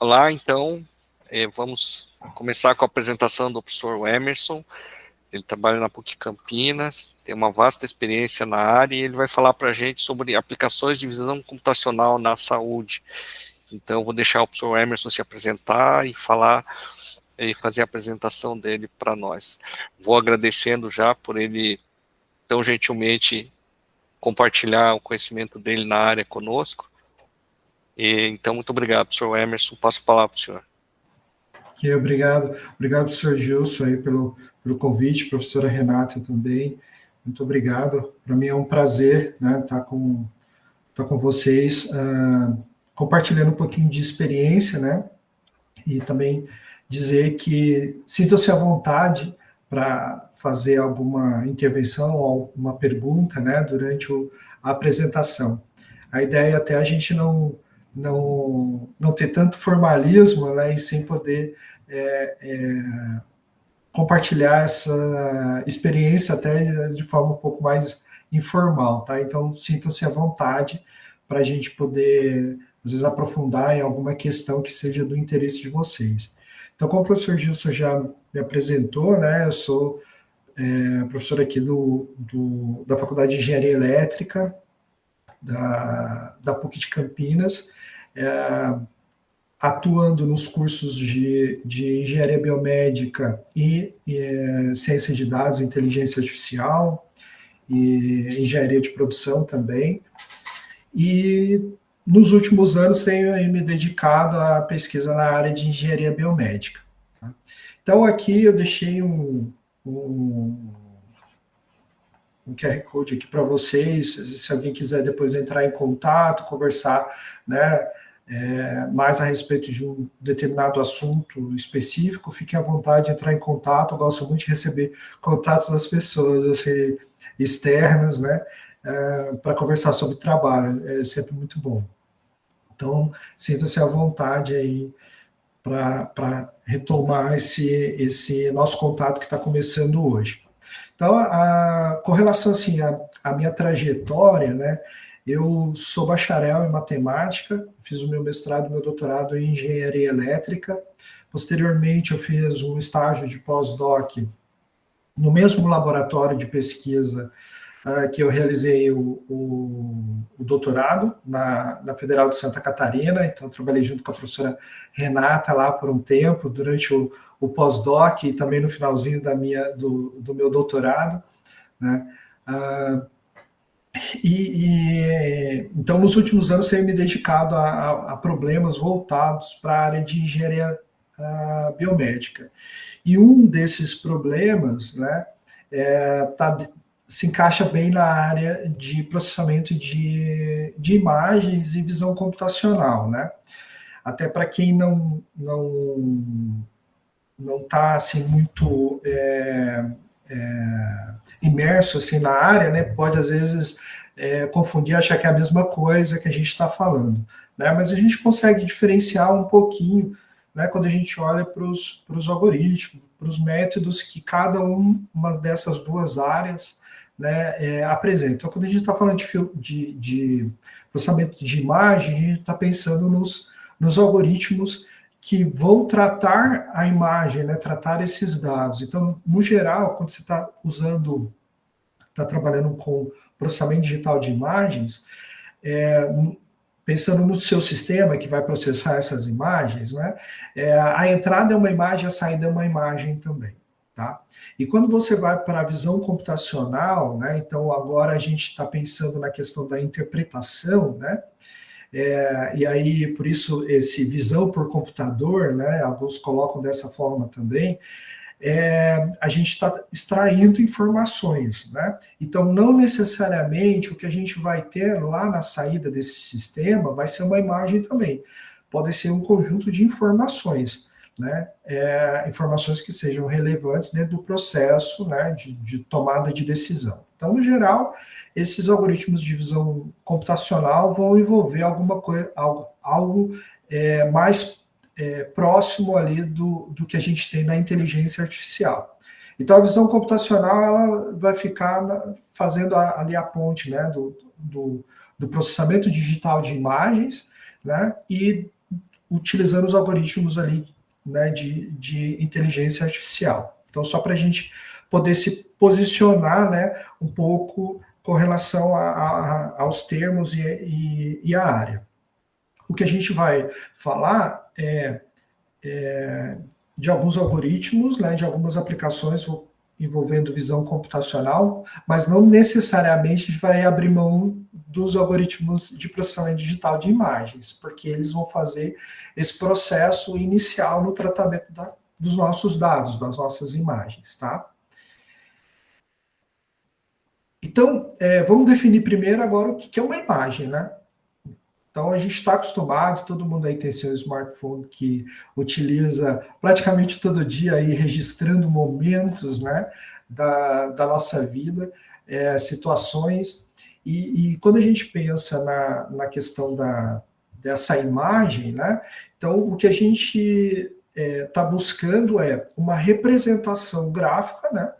Olá, então, vamos começar com a apresentação do professor Emerson. Ele trabalha na PUC Campinas, tem uma vasta experiência na área e ele vai falar para a gente sobre aplicações de visão computacional na saúde. Então, eu vou deixar o professor Emerson se apresentar e falar e fazer a apresentação dele para nós. Vou agradecendo já por ele tão gentilmente compartilhar o conhecimento dele na área conosco. Então, muito obrigado, professor Emerson. Passo a palavra para o senhor. Okay, obrigado, professor Gilson, aí pelo convite, professora Renata também, muito obrigado. Para mim é um prazer, né, estar com vocês, compartilhando um pouquinho de experiência, né, e também dizer que sintam-se à vontade para fazer alguma intervenção ou uma pergunta, né, durante a apresentação. A ideia é até a gente não ter tanto formalismo, né, e sem poder compartilhar essa experiência até de forma um pouco mais informal, tá? Então, sintam-se à vontade para a gente poder, às vezes, aprofundar em alguma questão que seja do interesse de vocês. Então, como o professor Gilson já me apresentou, né, eu sou professor aqui da Faculdade de Engenharia Elétrica, da PUC de Campinas, atuando nos cursos de engenharia biomédica e ciência de dados, inteligência artificial e engenharia de produção também. E nos últimos anos tenho me dedicado à pesquisa na área de engenharia biomédica. Tá? Então aqui eu deixei um QR Code aqui para vocês, se alguém quiser depois entrar em contato, conversar, né, mais a respeito de um determinado assunto específico, fiquem à vontade de entrar em contato. Eu gosto muito de receber contatos das pessoas assim, externas, né, para conversar sobre trabalho, é sempre muito bom. Então, sinta-se à vontade aí para retomar esse nosso contato que está começando hoje. Então, com relação assim, à minha trajetória, né, eu sou bacharel em matemática, fiz o meu mestrado e meu doutorado em engenharia elétrica. Posteriormente, eu fiz um estágio de pós-doc no mesmo laboratório de pesquisa que eu realizei o doutorado na Federal de Santa Catarina. Então, eu trabalhei junto com a professora Renata lá por um tempo, durante o pós-doc e também no finalzinho do meu doutorado, né? Então, nos últimos anos, tenho me dedicado a problemas voltados para a área de engenharia biomédica. E um desses problemas, né, se encaixa bem na área de processamento de imagens e visão computacional, né? Até para quem não está assim muito imerso assim na área, né? Pode às vezes confundir, achar que é a mesma coisa que a gente está falando, né? Mas a gente consegue diferenciar um pouquinho, né? Quando a gente olha para os algoritmos, para os métodos que cada uma dessas duas áreas, né, apresenta. Então, quando a gente está falando de processamento de imagem, a gente está pensando nos algoritmos que vão tratar a imagem, né, tratar esses dados. Então, no geral, quando você está trabalhando com processamento digital de imagens, pensando no seu sistema que vai processar essas imagens, né, a entrada é uma imagem, a saída é uma imagem também. Tá? E quando você vai para a visão computacional, né, então agora a gente está pensando na questão da interpretação, né, e aí por isso esse visão por computador, né, alguns colocam dessa forma também, a gente está extraindo informações, né? Então, não necessariamente o que a gente vai ter lá na saída desse sistema vai ser uma imagem também. Pode ser um conjunto de informações, né? Informações que sejam relevantes dentro do processo, né, de tomada de decisão. Então, no geral, esses algoritmos de visão computacional vão envolver alguma coisa, algo mais próximo ali do que a gente tem na inteligência artificial. Então, a visão computacional ela vai ficar fazendo ali a ponte, né, do processamento digital de imagens, né, e utilizando os algoritmos ali, né, de inteligência artificial. Então, só para a gente poder se posicionar, né, um pouco com relação aos termos e à área. O que a gente vai falar é de alguns algoritmos, né, de algumas aplicações envolvendo visão computacional, mas não necessariamente vai abrir mão dos algoritmos de processamento digital de imagens, porque eles vão fazer esse processo inicial no tratamento dos nossos dados, das nossas imagens, tá? Então, vamos definir primeiro agora o que é uma imagem, né? Então, a gente está acostumado, todo mundo aí tem seu smartphone que utiliza praticamente todo dia aí registrando momentos, né, da nossa vida, situações, e quando a gente pensa na questão dessa imagem, né, então o que a gente está buscando é uma representação gráfica, né,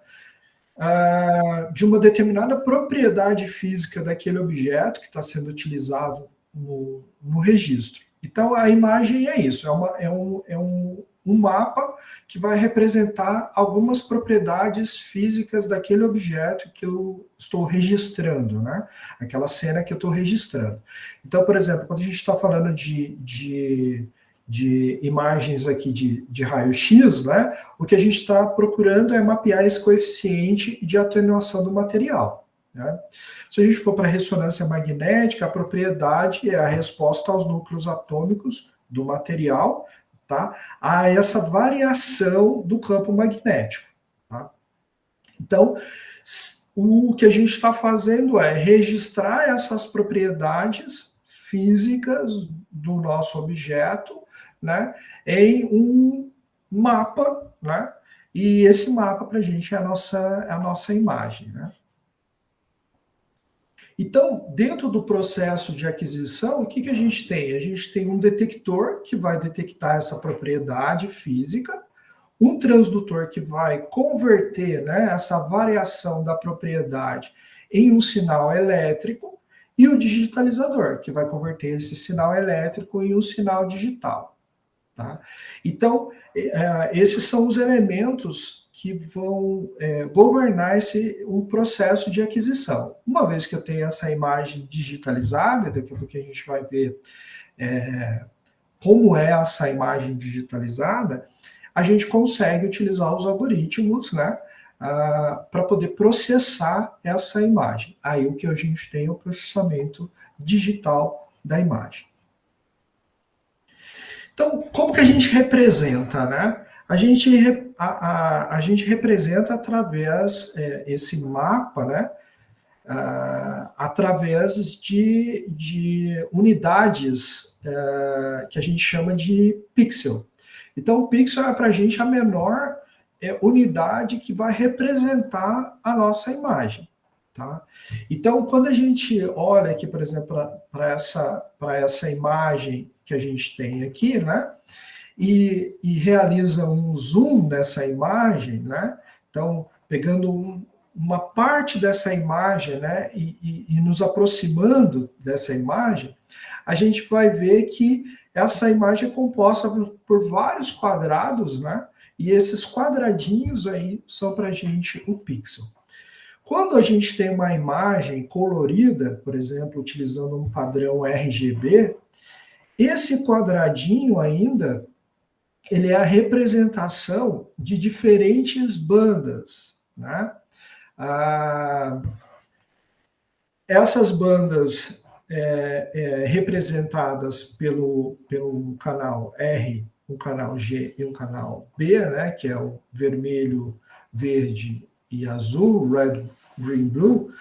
de uma determinada propriedade física daquele objeto que está sendo utilizado no registro. Então, a imagem é isso, é um mapa que vai representar algumas propriedades físicas daquele objeto que eu estou registrando, né? Aquela cena que eu estou registrando. Então, por exemplo, quando a gente está falando de imagens aqui de raio-x, né? O que a gente está procurando é mapear esse coeficiente de atenuação do material, né? Se a gente for para a ressonância magnética, a propriedade é a resposta aos núcleos atômicos do material, tá, a essa variação do campo magnético. Tá? Então, o que a gente está fazendo é registrar essas propriedades físicas do nosso objeto, né, em um mapa, né, e esse mapa para a gente é a nossa imagem, né. Então, dentro do processo de aquisição, o que a gente tem? A gente tem um detector que vai detectar essa propriedade física, um transdutor que vai converter, né, essa variação da propriedade em um sinal elétrico, e o digitalizador, que vai converter esse sinal elétrico em um sinal digital. Tá? Então, esses são os elementos que vão governar o processo de aquisição. Uma vez que eu tenho essa imagem digitalizada, daqui a pouco a gente vai ver como é essa imagem digitalizada, a gente consegue utilizar os algoritmos, né, para poder processar essa imagem. Aí o que a gente tem é o processamento digital da imagem. Então, como que a gente representa, né? A gente representa através esse mapa, né? Através de unidades que a gente chama de pixel. Então, o pixel é para a gente a menor unidade que vai representar a nossa imagem. Tá? Então, quando a gente olha aqui, por exemplo, para essa imagem que a gente tem aqui, né, e realiza um zoom nessa imagem, né, então, pegando uma parte dessa imagem, né, e nos aproximando dessa imagem, a gente vai ver que essa imagem é composta por vários quadrados, né, e esses quadradinhos aí são para a gente o pixel. Quando a gente tem uma imagem colorida, por exemplo, utilizando um padrão RGB, esse quadradinho ainda, ele é a representação de diferentes bandas, né? Essas bandas representadas pelo canal R, um canal G e um canal B, né? Que é o vermelho, verde e azul, red, green, blue,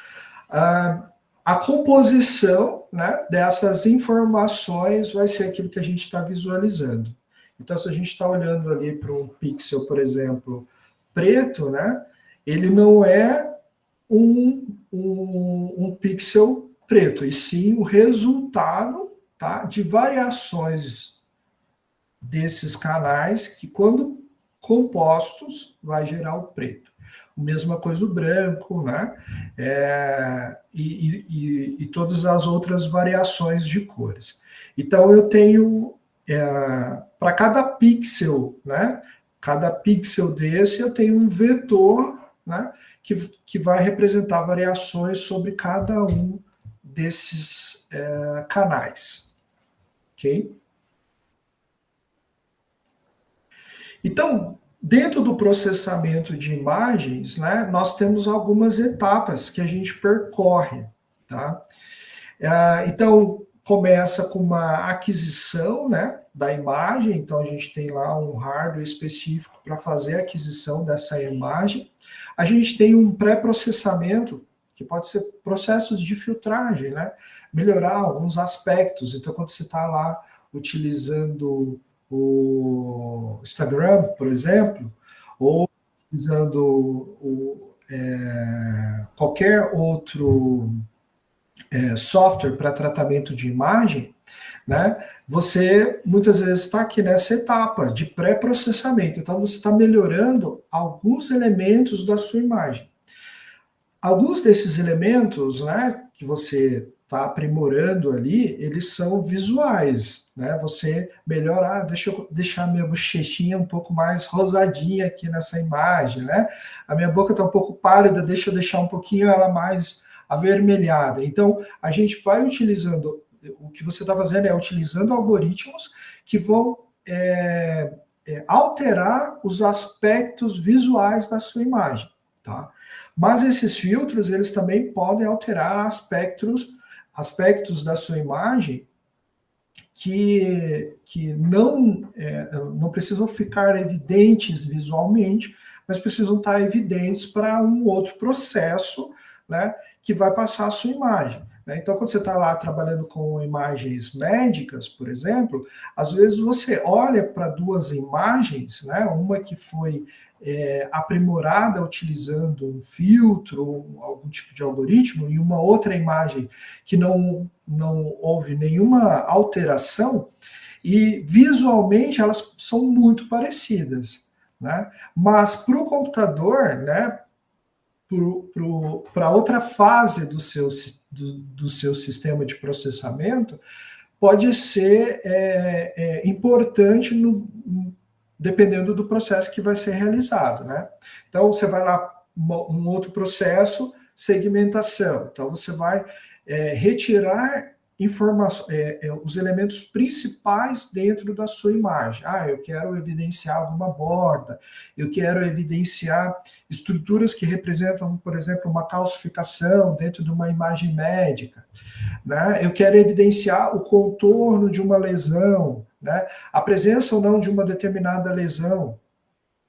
a composição, né, dessas informações vai ser aquilo que a gente está visualizando. Então, se a gente está olhando ali para um pixel, por exemplo, preto, né, ele não é um pixel preto, e sim o resultado, tá, de variações desses canais que, quando compostos, vai gerar o preto. Mesma coisa o branco, né? E todas as outras variações de cores. Então, eu tenho para cada pixel, né? Cada pixel desse eu tenho um vetor, né? Que vai representar variações sobre cada um desses canais, ok? Então, dentro do processamento de imagens, né, nós temos algumas etapas que a gente percorre, tá? Então, começa com uma aquisição, né, da imagem, então a gente tem lá um hardware específico para fazer a aquisição dessa imagem. A gente tem um pré-processamento, que pode ser processos de filtragem, né, melhorar alguns aspectos. Então, quando você está lá utilizando o Instagram, por exemplo, ou utilizando qualquer outro software para tratamento de imagem, né, você muitas vezes está aqui nessa etapa de pré-processamento. Então, você está melhorando alguns elementos da sua imagem. Alguns desses elementos, né, que você está aprimorando ali, eles são visuais, né? Você melhora, deixa eu deixar minha bochechinha um pouco mais rosadinha aqui nessa imagem, né? A minha boca está um pouco pálida, deixa eu deixar um pouquinho ela mais avermelhada. Então, a gente vai utilizando, o que você está fazendo é utilizando algoritmos que vão alterar os aspectos visuais da sua imagem, tá? Mas esses filtros, eles também podem alterar aspectos da sua imagem que não precisam ficar evidentes visualmente, mas precisam estar evidentes para um outro processo, né, que vai passar a sua imagem. Né? Então, quando você está lá trabalhando com imagens médicas, por exemplo, às vezes você olha para duas imagens, né, uma que foi aprimorada utilizando um filtro, algum tipo de algoritmo, e uma outra imagem que não houve nenhuma alteração, e visualmente elas são muito parecidas, né? Mas para o computador, né, para outra fase do seu sistema de processamento, pode ser importante dependendo do processo que vai ser realizado, né? Então, você vai lá, um outro processo, segmentação. Então, você vai retirar os elementos principais dentro da sua imagem. Eu quero evidenciar alguma borda, eu quero evidenciar estruturas que representam, por exemplo, uma calcificação dentro de uma imagem médica, né? Eu quero evidenciar o contorno de uma lesão, né? A presença ou não de uma determinada lesão.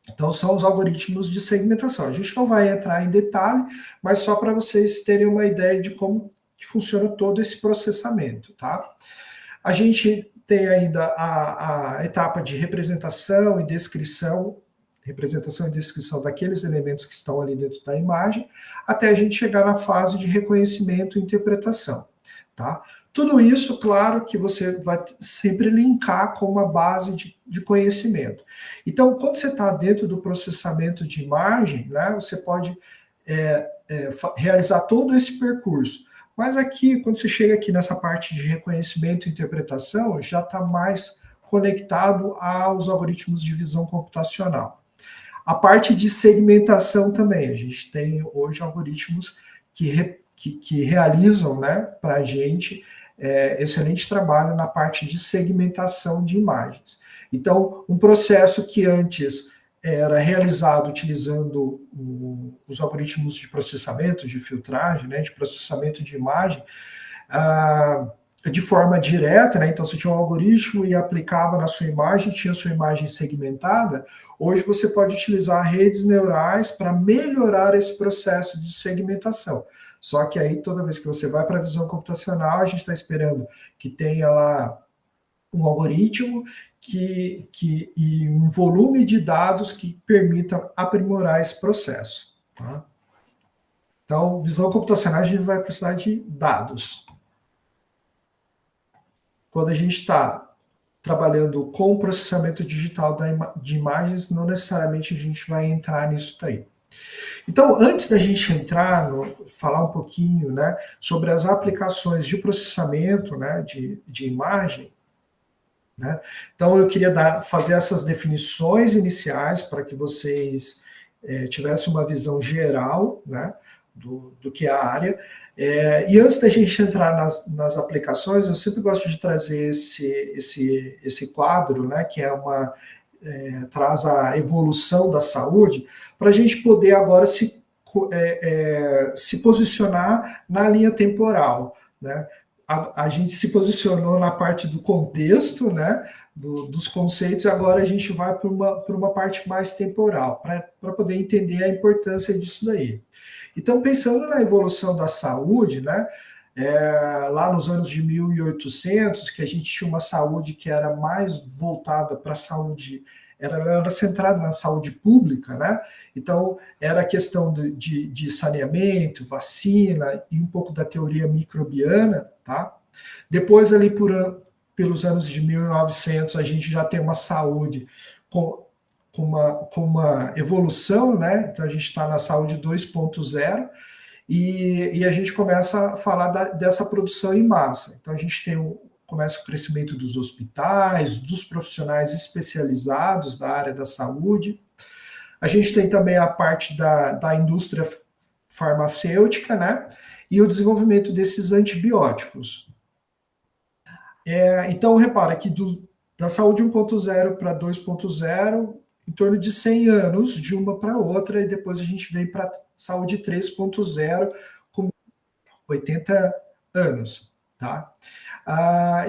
Então, são os algoritmos de segmentação. A gente não vai entrar em detalhe, mas só para vocês terem uma ideia de como que funciona todo esse processamento, tá? A gente tem ainda a etapa de representação e descrição daqueles elementos que estão ali dentro da imagem, até a gente chegar na fase de reconhecimento e interpretação, tá? Tudo isso, claro, que você vai sempre linkar com uma base de conhecimento. Então, quando você está dentro do processamento de imagem, né, você pode realizar todo esse percurso. Mas aqui, quando você chega aqui nessa parte de reconhecimento e interpretação, já está mais conectado aos algoritmos de visão computacional. A parte de segmentação também, a gente tem hoje algoritmos que realizam, né, para a gente excelente trabalho na parte de segmentação de imagens. Então, um processo que antes era realizado utilizando os algoritmos de processamento, de filtragem, né, de processamento de imagem, de forma direta, né, então você tinha um algoritmo e aplicava na sua imagem, tinha sua imagem segmentada. Hoje você pode utilizar redes neurais para melhorar esse processo de segmentação. Só que aí, toda vez que você vai para a visão computacional, a gente está esperando que tenha lá um algoritmo e um volume de dados que permita aprimorar esse processo. Tá? Então, visão computacional, a gente vai precisar de dados. Quando a gente está trabalhando com processamento digital de imagens, não necessariamente a gente vai entrar nisso daí. Então, antes da gente entrar, falar um pouquinho, né, sobre as aplicações de processamento, né, de imagem, né? Então, eu queria fazer essas definições iniciais para que vocês tivessem uma visão geral, né, do que é a área. E antes da gente entrar nas aplicações, eu sempre gosto de trazer esse quadro, né, que traz a evolução da saúde, para a gente poder agora se posicionar na linha temporal, né? A gente se posicionou na parte do contexto, né, dos conceitos, e agora a gente vai para uma parte mais temporal, para poder entender a importância disso daí. Então, pensando na evolução da saúde, né, lá nos anos de 1800, que a gente tinha uma saúde que era mais voltada para a saúde, era centrada na saúde pública, né? Então, era a questão de saneamento, vacina e um pouco da teoria microbiana, tá? Depois, ali pelos anos de 1900, a gente já tem uma saúde com uma evolução, né? Então, a gente está na saúde 2.0, e a gente começa a falar dessa produção em massa. Então, a gente começa o crescimento dos hospitais, dos profissionais especializados da área da saúde. A gente tem também a parte da indústria farmacêutica, né? E o desenvolvimento desses antibióticos. Então, repara que da saúde 1.0 para 2.0, em torno de 100 anos de uma para outra, e depois a gente vem para a saúde 3.0 com 80 anos, tá?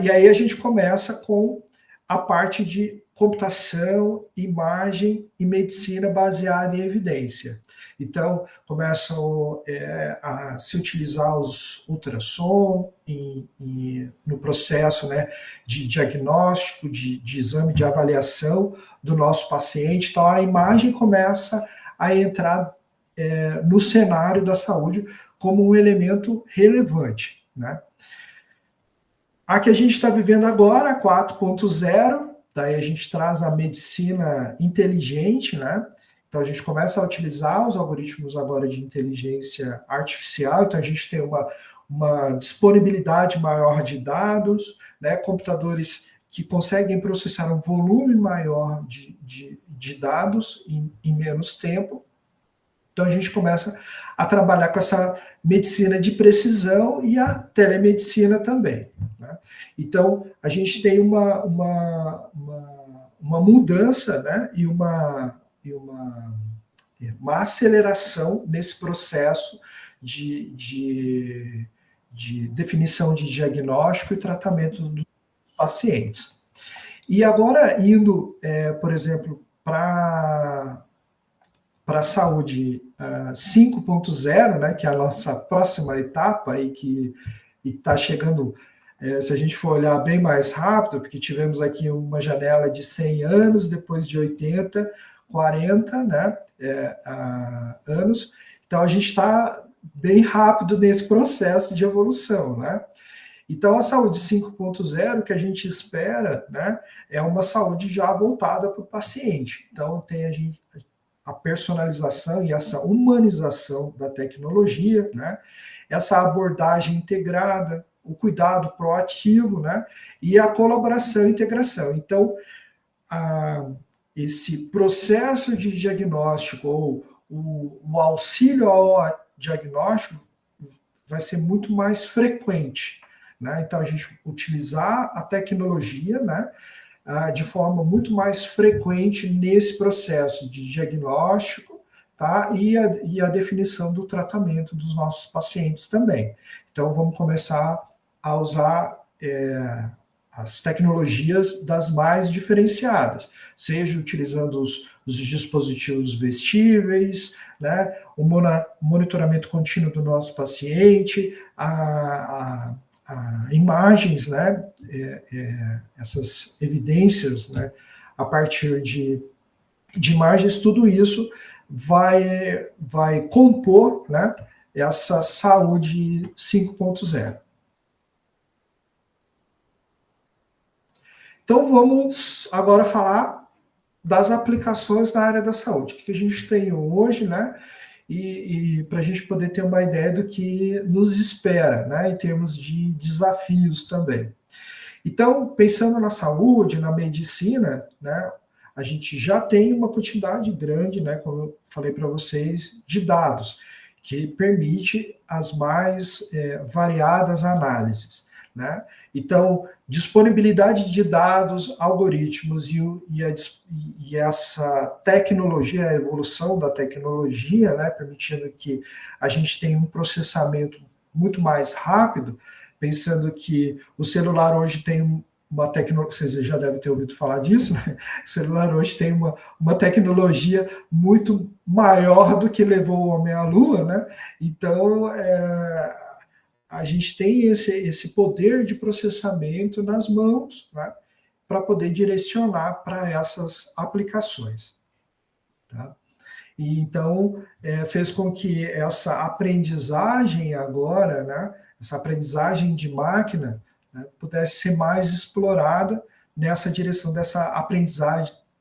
E aí a gente começa com a parte de computação, imagem e medicina baseada em evidência. Então, começam a se utilizar os ultrassom no processo, né, de diagnóstico, de exame de avaliação do nosso paciente. Então, a imagem começa a entrar no cenário da saúde como um elemento relevante, né? A que a gente está vivendo agora, a 4.0, daí a gente traz a medicina inteligente, né? Então a gente começa a utilizar os algoritmos agora de inteligência artificial, então a gente tem uma disponibilidade maior de dados, né? Computadores que conseguem processar um volume maior de dados em menos tempo. Então a gente começa a trabalhar com essa medicina de precisão e a telemedicina também, né? Então a gente tem uma mudança, né, e uma aceleração nesse processo de definição de diagnóstico e tratamento dos pacientes. E agora indo, por exemplo, para a saúde 5.0, né, que é a nossa próxima etapa e que está chegando, se a gente for olhar bem mais rápido, porque tivemos aqui uma janela de 100 anos, depois de 80, 40, né, anos. Então, a gente está bem rápido nesse processo de evolução, né? Então, a saúde 5.0, que a gente espera, né, é uma saúde já voltada para o paciente. Então, tem a personalização e essa humanização da tecnologia, né? Essa abordagem integrada, o cuidado proativo, né? E a colaboração e integração. Então, esse processo de diagnóstico ou o auxílio ao diagnóstico vai ser muito mais frequente, né? Então, a gente utilizar a tecnologia, né, de forma muito mais frequente nesse processo de diagnóstico, tá? E a definição do tratamento dos nossos pacientes também. Então, vamos começar a usar as tecnologias das mais diferenciadas, seja utilizando os dispositivos vestíveis, né? O monitoramento contínuo do nosso paciente, imagens, né, essas evidências, né, a partir de imagens, tudo isso vai compor, né, essa saúde 5.0. Então vamos agora falar das aplicações na área da saúde, o que a gente tem hoje, né, e para a gente poder ter uma ideia do que nos espera, né, em termos de desafios também. Então, pensando na saúde, na medicina, né, a gente já tem uma quantidade grande, né, como eu falei para vocês, de dados, que permite as mais variadas análises, né? Então, disponibilidade de dados, algoritmos e essa tecnologia, a evolução da tecnologia, né, permitindo que a gente tenha um processamento muito mais rápido, pensando que o celular hoje tem uma tecnologia, vocês já devem ter ouvido falar disso, né? O celular hoje tem uma tecnologia muito maior do que levou o homem à Lua, né? Então, a gente tem esse poder de processamento nas mãos, né? Para poder direcionar para essas aplicações. Tá? E então, fez com que essa aprendizagem agora, né? Essa aprendizagem de máquina, né, pudesse ser mais explorada nessa direção dessa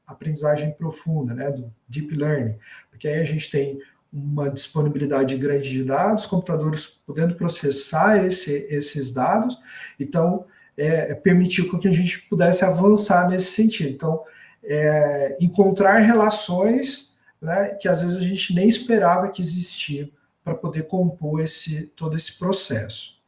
aprendizagem profunda, né, do deep learning, porque aí a gente tem uma disponibilidade grande de dados, computadores podendo processar esses dados, então permitiu que a gente pudesse avançar nesse sentido. Então, encontrar relações, né, que às vezes a gente nem esperava que existiam para poder compor todo esse processo.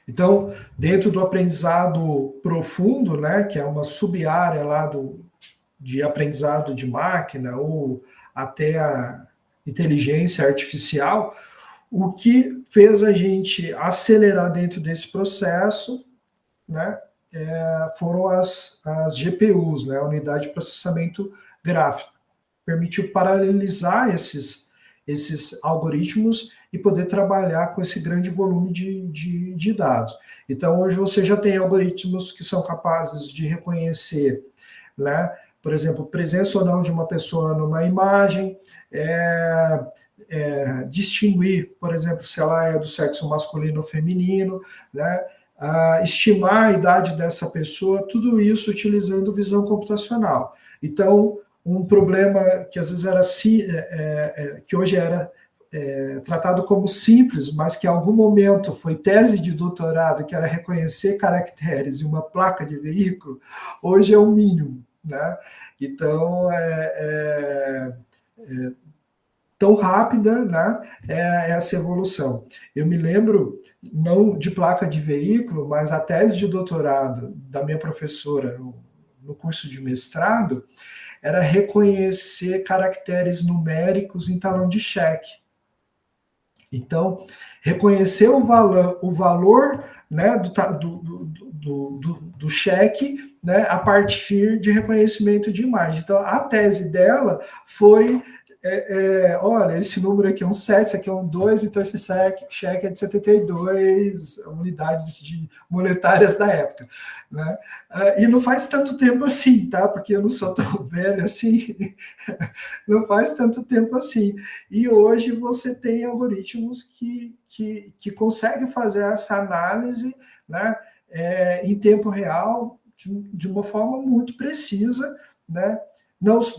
Então, dentro do aprendizado profundo, né, que é uma sub-área lá de aprendizado de máquina ou até a inteligência artificial, o que fez a gente acelerar dentro desse processo, né, foram as GPUs, né, a unidade de processamento gráfico. Permitiu paralelizar esses algoritmos e poder trabalhar com esse grande volume de dados. Então, hoje você já tem algoritmos que são capazes de reconhecer, né, por exemplo, presença ou não de uma pessoa numa imagem, distinguir, por exemplo, se ela é do sexo masculino ou feminino, né, estimar a idade dessa pessoa, tudo isso utilizando visão computacional. Então, um problema que às vezes era que hoje era tratado como simples, mas que em algum momento foi tese de doutorado, que era reconhecer caracteres em uma placa de veículo, hoje é o mínimo, né? Então, tão rápida, né, essa evolução. Eu me lembro, não de placa de veículo, mas a tese de doutorado da minha professora no curso de mestrado era reconhecer caracteres numéricos em talão de cheque. Então, reconhecer o valor, né, do cheque, né, a partir de reconhecimento de imagem. Então, a tese dela foi olha, esse número aqui é um 7, esse aqui é um 2, então esse cheque é de 72 unidades monetárias da época. Né? E não faz tanto tempo assim, tá? Porque eu não sou tão velho assim, não faz tanto tempo assim. E hoje você tem algoritmos que conseguem fazer essa análise, né, em tempo real, de uma forma muito precisa, né?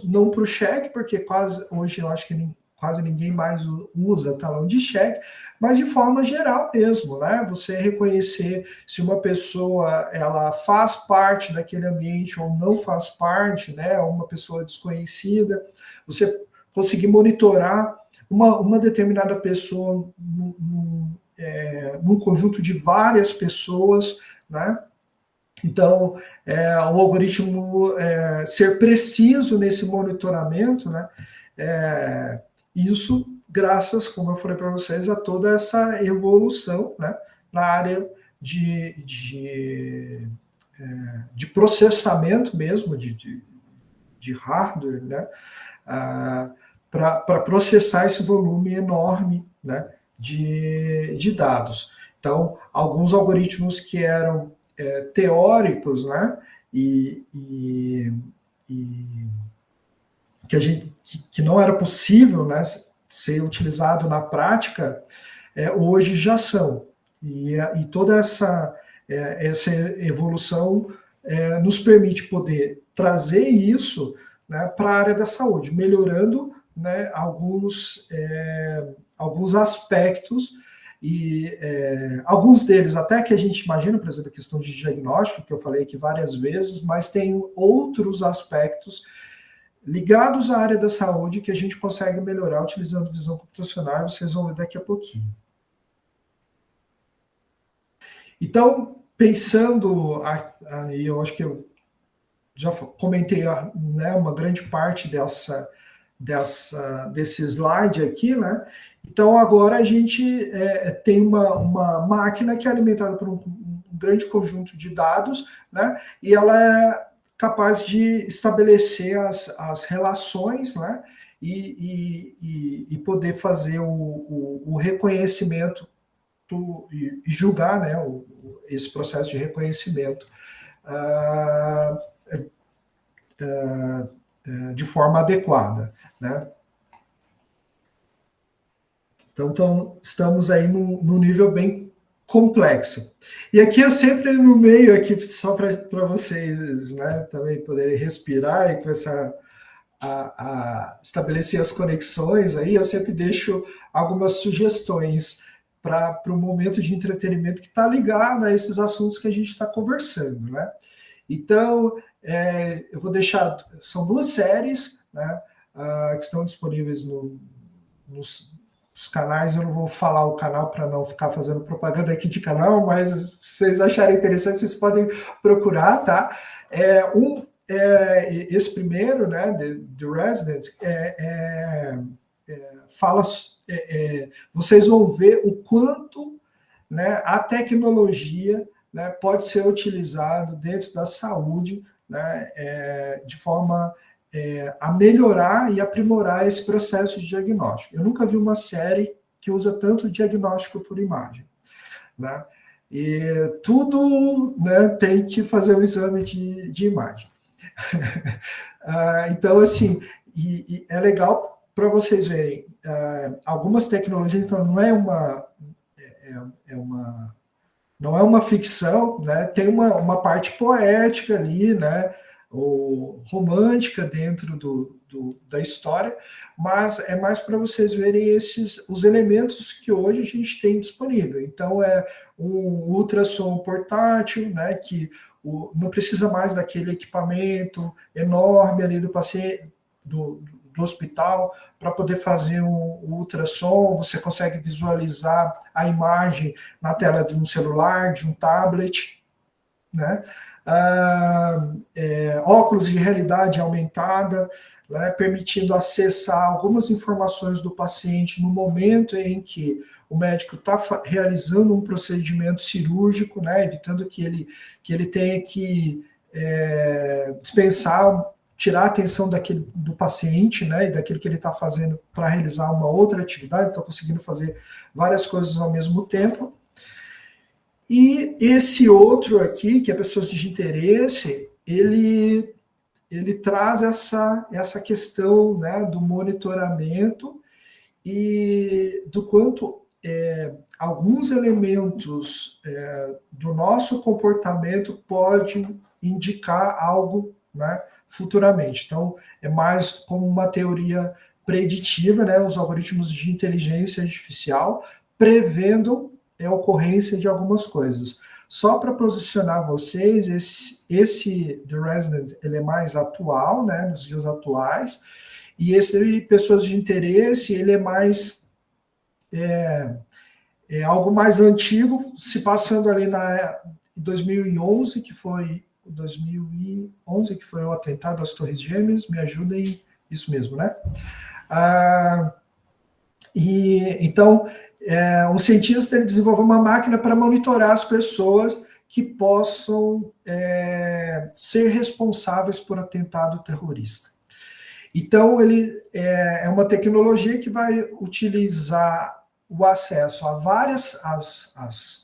Não para o cheque, porque hoje eu acho que quase ninguém mais usa talão de cheque, mas de forma geral mesmo, né? Você reconhecer se uma pessoa ela faz parte daquele ambiente ou não faz parte, né? Uma pessoa desconhecida, você conseguir monitorar uma determinada pessoa num conjunto de várias pessoas, né? Então, o algoritmo ser preciso nesse monitoramento, né? Isso graças, como eu falei para vocês, a toda essa evolução, né, na área de processamento mesmo, de hardware, né, para processar esse volume enorme, né, de dados. Então, alguns algoritmos que eram teóricos, né, e que não era possível, né, ser utilizado na prática, hoje já são. E toda essa evolução nos permite poder trazer isso, né, para a área da saúde, melhorando, né, alguns aspectos e alguns deles até que a gente imagina, por exemplo, a questão de diagnóstico, que eu falei aqui várias vezes, mas tem outros aspectos ligados à área da saúde que a gente consegue melhorar utilizando visão computacional, vocês vão ver daqui a pouquinho. Então, pensando, aí eu acho que eu já comentei, né, uma grande parte desse slide aqui, né? Então, agora a gente tem uma máquina que é alimentada por um grande conjunto de dados, né? E ela é capaz de estabelecer as relações, né? E poder fazer o reconhecimento e julgar, né, esse processo de reconhecimento de forma adequada, né? Então estamos aí num nível bem complexo. E aqui eu sempre no meio, aqui só para vocês, né, também poderem respirar e começar a estabelecer as conexões, aí eu sempre deixo algumas sugestões para o momento de entretenimento que está ligado a esses assuntos que a gente está conversando, né? Então, eu vou deixar, são 2 séries, né, que estão disponíveis nos canais. Eu não vou falar o canal para não ficar fazendo propaganda aqui de canal, mas se vocês acharem interessante, vocês podem procurar, tá? Esse primeiro, né, The Resident, fala, vocês vão ver o quanto, né, a tecnologia, né, pode ser utilizado dentro da saúde, né, de forma a melhorar e aprimorar esse processo de diagnóstico. Eu nunca vi uma série que usa tanto diagnóstico por imagem, né? E tudo, né, tem que fazer um exame de imagem. Então, assim, e é legal para vocês verem, algumas tecnologias, então não é uma ficção, né? Tem uma parte poética ali, né? Ou romântica dentro da história, mas é mais para vocês verem os elementos que hoje a gente tem disponível. Então, um ultrassom portátil, né? Que não precisa mais daquele equipamento enorme ali do paciente, do hospital, para poder fazer um ultrassom. Você consegue visualizar a imagem na tela de um celular, de um tablet, né? Óculos de realidade aumentada, né, permitindo acessar algumas informações do paciente no momento em que o médico está realizando um procedimento cirúrgico, né, evitando que ele tenha que dispensar, tirar a atenção do paciente, né, e daquilo que ele está fazendo para realizar uma outra atividade, está conseguindo fazer várias coisas ao mesmo tempo. E esse outro aqui, que é pessoas de interesse, ele traz essa questão, né, do monitoramento e do quanto alguns elementos do nosso comportamento podem indicar algo, né, futuramente. Então, é mais como uma teoria preditiva, né, os algoritmos de inteligência artificial prevendo a ocorrência de algumas coisas. Só para posicionar vocês, esse The Resident, ele é mais atual, né, nos dias atuais, e esse Pessoas de Interesse, ele é mais algo mais antigo, se passando ali em 2011, que foi o atentado às Torres Gêmeas. Me ajudem, isso mesmo, né? Então, um cientista, ele desenvolveu uma máquina para monitorar as pessoas que possam ser responsáveis por atentado terrorista. Então, ele é uma tecnologia que vai utilizar o acesso a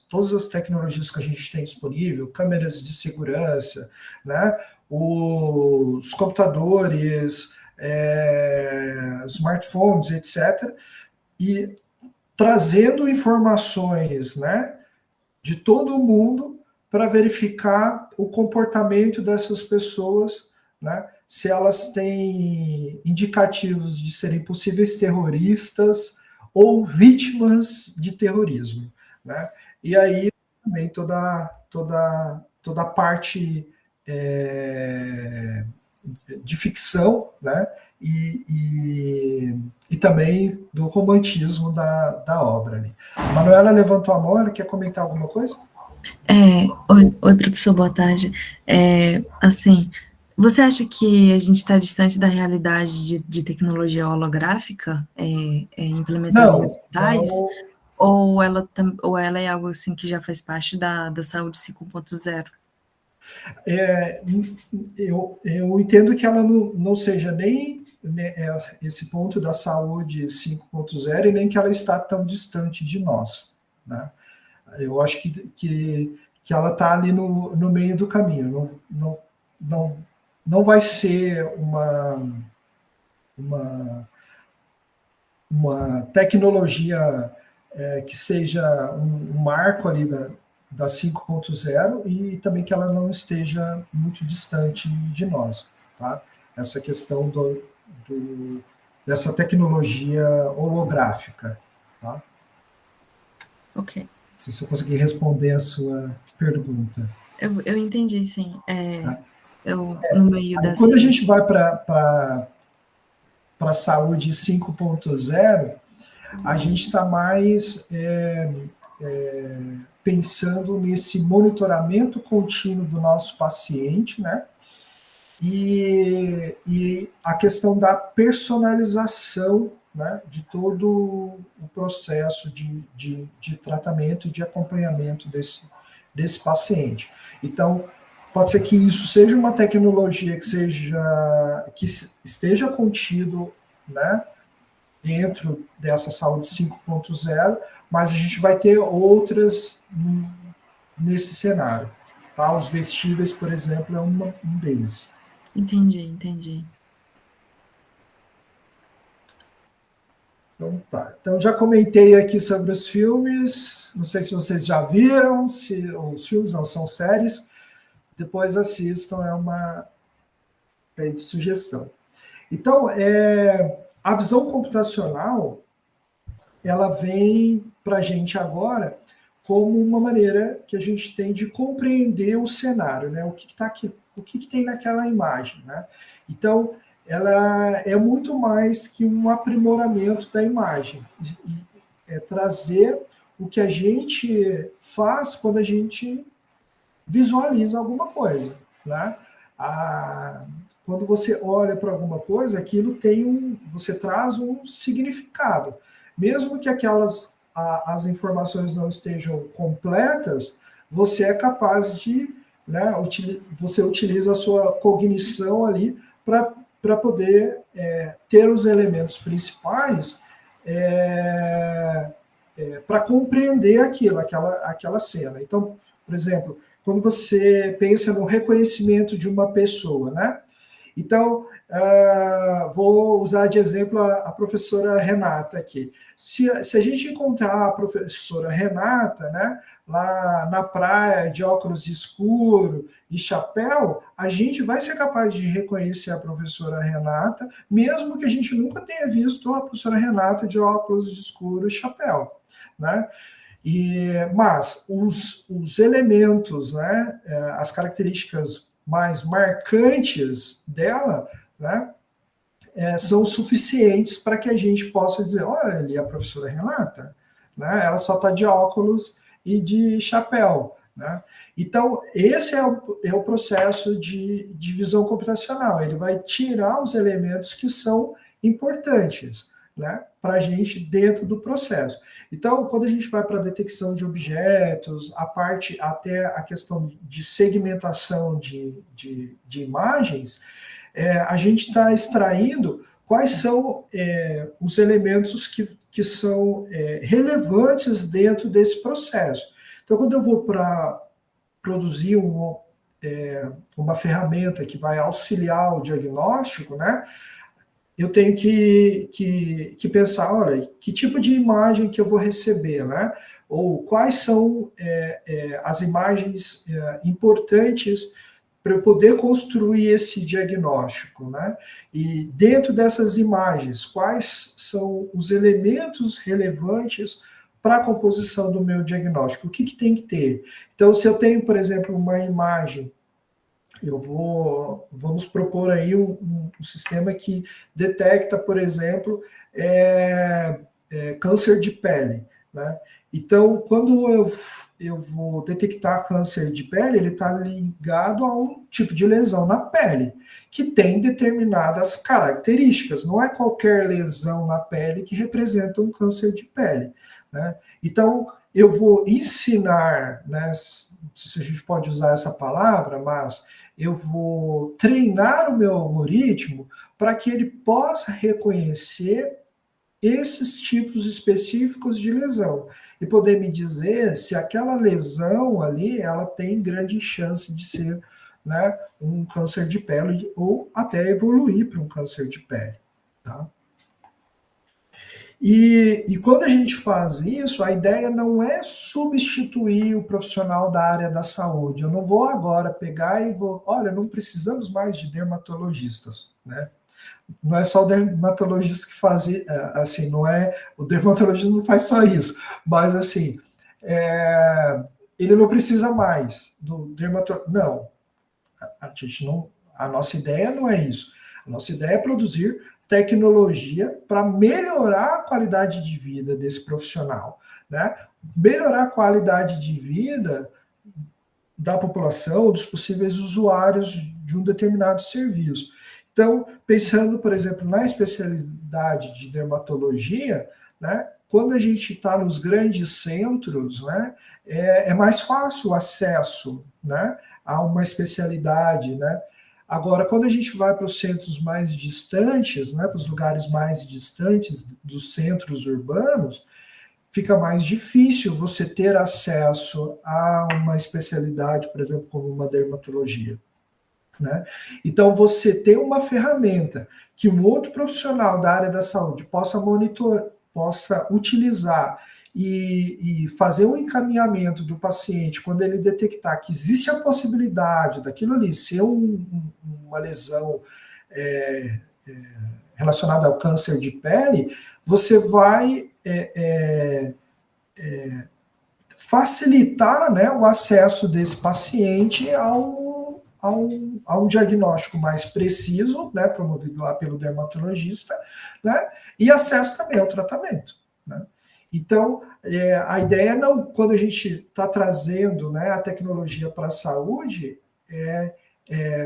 todas as tecnologias que a gente tem disponível, câmeras de segurança, né, os computadores, smartphones, etc., e trazendo informações, né, de todo mundo para verificar o comportamento dessas pessoas, né, se elas têm indicativos de serem possíveis terroristas ou vítimas de terrorismo, né? E aí também toda a parte de ficção, né? E também do romantismo da obra ali. A Manuela levantou a mão, ela quer comentar alguma coisa? Oi, professor, boa tarde. Assim, você acha que a gente está distante da realidade de tecnologia holográfica implementada em Não, hospitais? Ou ela é algo assim que já faz parte da saúde 5.0? Eu entendo que ela não seja nem né, esse ponto da saúde 5.0 e nem que ela está tão distante de nós, né? Eu acho que ela está ali no meio do caminho. Não vai ser uma tecnologia que seja um marco ali da 5.0 e também que ela não esteja muito distante de nós, tá? Essa questão dessa tecnologia holográfica, tá? Ok. Se eu conseguir responder a sua pergunta. Eu entendi, sim. Tá? No meio Aí, dessa... quando a gente vai para a saúde 5.0, a gente está mais pensando nesse monitoramento contínuo do nosso paciente, né? E a questão da personalização, né, de todo o processo de tratamento e de acompanhamento desse paciente. Então, pode ser que isso seja uma tecnologia que esteja contido, né, dentro dessa saúde 5.0, mas a gente vai ter outras nesse cenário. Tá? Os vestíveis, por exemplo, é um deles. Entendi. Então tá. Então já comentei aqui sobre os filmes. Não sei se vocês já viram, se os filmes não são séries. Depois assistam, é uma de sugestão. Então, a visão computacional, ela vem para a gente agora como uma maneira que a gente tem de compreender o cenário, né? O que tá aqui, o que tem naquela imagem, né? Então, ela é muito mais que um aprimoramento da imagem, é trazer o que a gente faz quando a gente visualiza alguma coisa, né? Quando você olha para alguma coisa, aquilo você traz um significado, mesmo que as informações não estejam completas, você é capaz de, né, você utiliza a sua cognição ali para poder ter os elementos principais para compreender aquela cena. Então, por exemplo, quando você pensa no reconhecimento de uma pessoa, né? Então, vou usar de exemplo a professora Renata aqui. Se a gente encontrar a professora Renata, né, lá na praia, de óculos escuro e chapéu, a gente vai ser capaz de reconhecer a professora Renata, mesmo que a gente nunca tenha visto a professora Renata de óculos escuro e chapéu, né? Mas os elementos, né, as características mais marcantes dela, né, são suficientes para que a gente possa dizer, olha ali a professora Renata, né, ela só está de óculos e de chapéu, né? Então, esse é o processo de visão computacional, ele vai tirar os elementos que são importantes, né, para a gente dentro do processo. Então, quando a gente vai para a detecção de objetos, até a questão de segmentação de imagens, a gente está extraindo quais são os elementos que são relevantes dentro desse processo. Então, quando eu vou para produzir uma ferramenta que vai auxiliar o diagnóstico, né, eu tenho que pensar, olha, que tipo de imagem que eu vou receber, né? Ou quais são as imagens importantes para eu poder construir esse diagnóstico, né? E dentro dessas imagens, quais são os elementos relevantes para a composição do meu diagnóstico? O que tem que ter? Então, se eu tenho, por exemplo, uma imagem, vamos propor aí um sistema que detecta, por exemplo, câncer de pele, né? Então, quando eu vou detectar câncer de pele, ele está ligado a um tipo de lesão na pele, que tem determinadas características. Não é qualquer lesão na pele que representa um câncer de pele, né? Então, eu vou ensinar, né, não sei se a gente pode usar essa palavra, mas eu vou treinar o meu algoritmo para que ele possa reconhecer esses tipos específicos de lesão e poder me dizer se aquela lesão ali ela tem grande chance de ser, né, um câncer de pele ou até evoluir para um câncer de pele, tá? E quando a gente faz isso, a ideia não é substituir o profissional da área da saúde. Eu não vou agora pegar e olha, não precisamos mais de dermatologistas, né? Não é só o dermatologista que faz, assim, não é, o dermatologista não faz só isso, mas assim, ele não precisa mais do dermatologista. Não, a nossa ideia não é isso. A nossa ideia é produzir tecnologia para melhorar a qualidade de vida desse profissional, né? Melhorar a qualidade de vida da população, dos possíveis usuários de um determinado serviço. Então, pensando, por exemplo, na especialidade de dermatologia, né, quando a gente está nos grandes centros, né, é mais fácil o acesso, né, a uma especialidade, né? Agora, quando a gente vai para os centros mais distantes, né, para os lugares mais distantes dos centros urbanos, fica mais difícil você ter acesso a uma especialidade, por exemplo, como uma dermatologia, né? Então, você ter uma ferramenta que um outro profissional da área da saúde possa monitorar, possa utilizar e fazer um encaminhamento do paciente quando ele detectar que existe a possibilidade daquilo ali ser uma lesão relacionada ao câncer de pele, você vai facilitar, né, o acesso desse paciente a um diagnóstico mais preciso, né, promovido lá pelo dermatologista, né, e acesso também ao tratamento, né. Então, a ideia não, quando a gente está trazendo, né, a tecnologia para a saúde,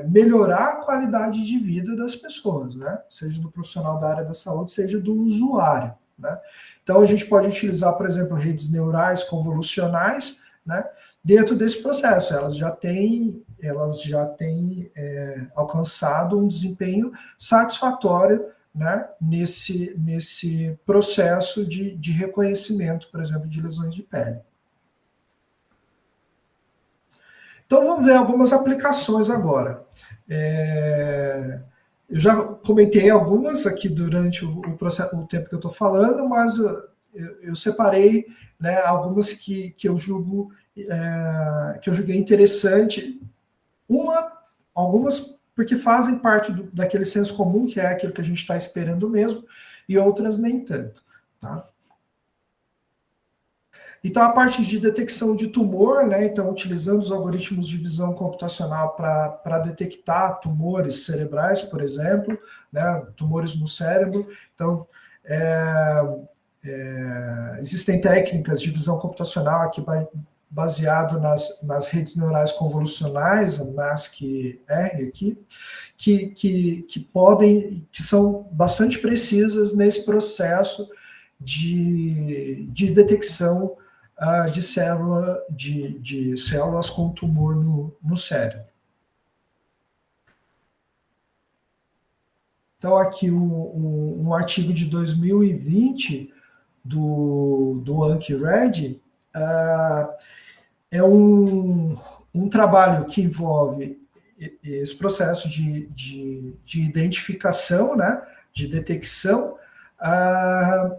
melhorar a qualidade de vida das pessoas, né, seja do profissional da área da saúde, seja do usuário, né. Então, a gente pode utilizar, por exemplo, redes neurais convolucionais, né, dentro desse processo. Elas já têm alcançado um desempenho satisfatório, né, nesse processo de reconhecimento, por exemplo, de lesões de pele. Então, vamos ver algumas aplicações agora. Eu já comentei algumas aqui durante o tempo que eu estou falando, mas eu separei, né, algumas que eu julguei interessante. Algumas porque fazem parte daquele senso comum, que é aquilo que a gente está esperando mesmo, e outras nem tanto, tá? Então, a parte de detecção de tumor, né, então, utilizando os algoritmos de visão computacional para detectar tumores cerebrais, por exemplo, né, tumores no cérebro. Então, existem técnicas de visão computacional aqui baseado nas redes neurais convolucionais, a NASC-R aqui, que são bastante precisas nesse processo de detecção de células com tumor no cérebro. Então, aqui um artigo de 2020 do Anki Reddy, é um trabalho que envolve esse processo de identificação, né, de detecção,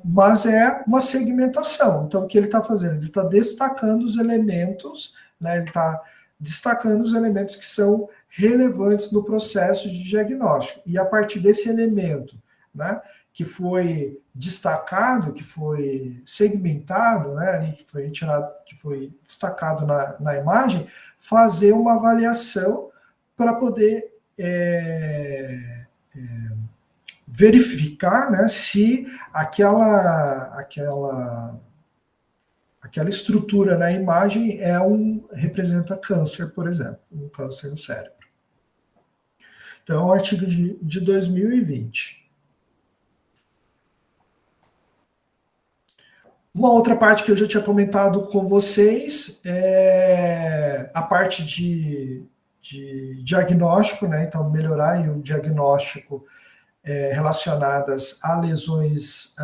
mas é uma segmentação. Então, o que ele está fazendo? Ele está destacando os elementos, né, ele está destacando os elementos que são relevantes no processo de diagnóstico. E a partir desse elemento, né, que foi destacado, que foi segmentado, né, que foi retirado, que foi destacado na imagem, fazer uma avaliação para poder verificar, né, se aquela estrutura na imagem representa câncer, por exemplo, um câncer no cérebro. Então, é um artigo de 2020. Uma outra parte que eu já tinha comentado com vocês é a parte de diagnóstico, né? Então, melhorar o diagnóstico relacionadas a lesões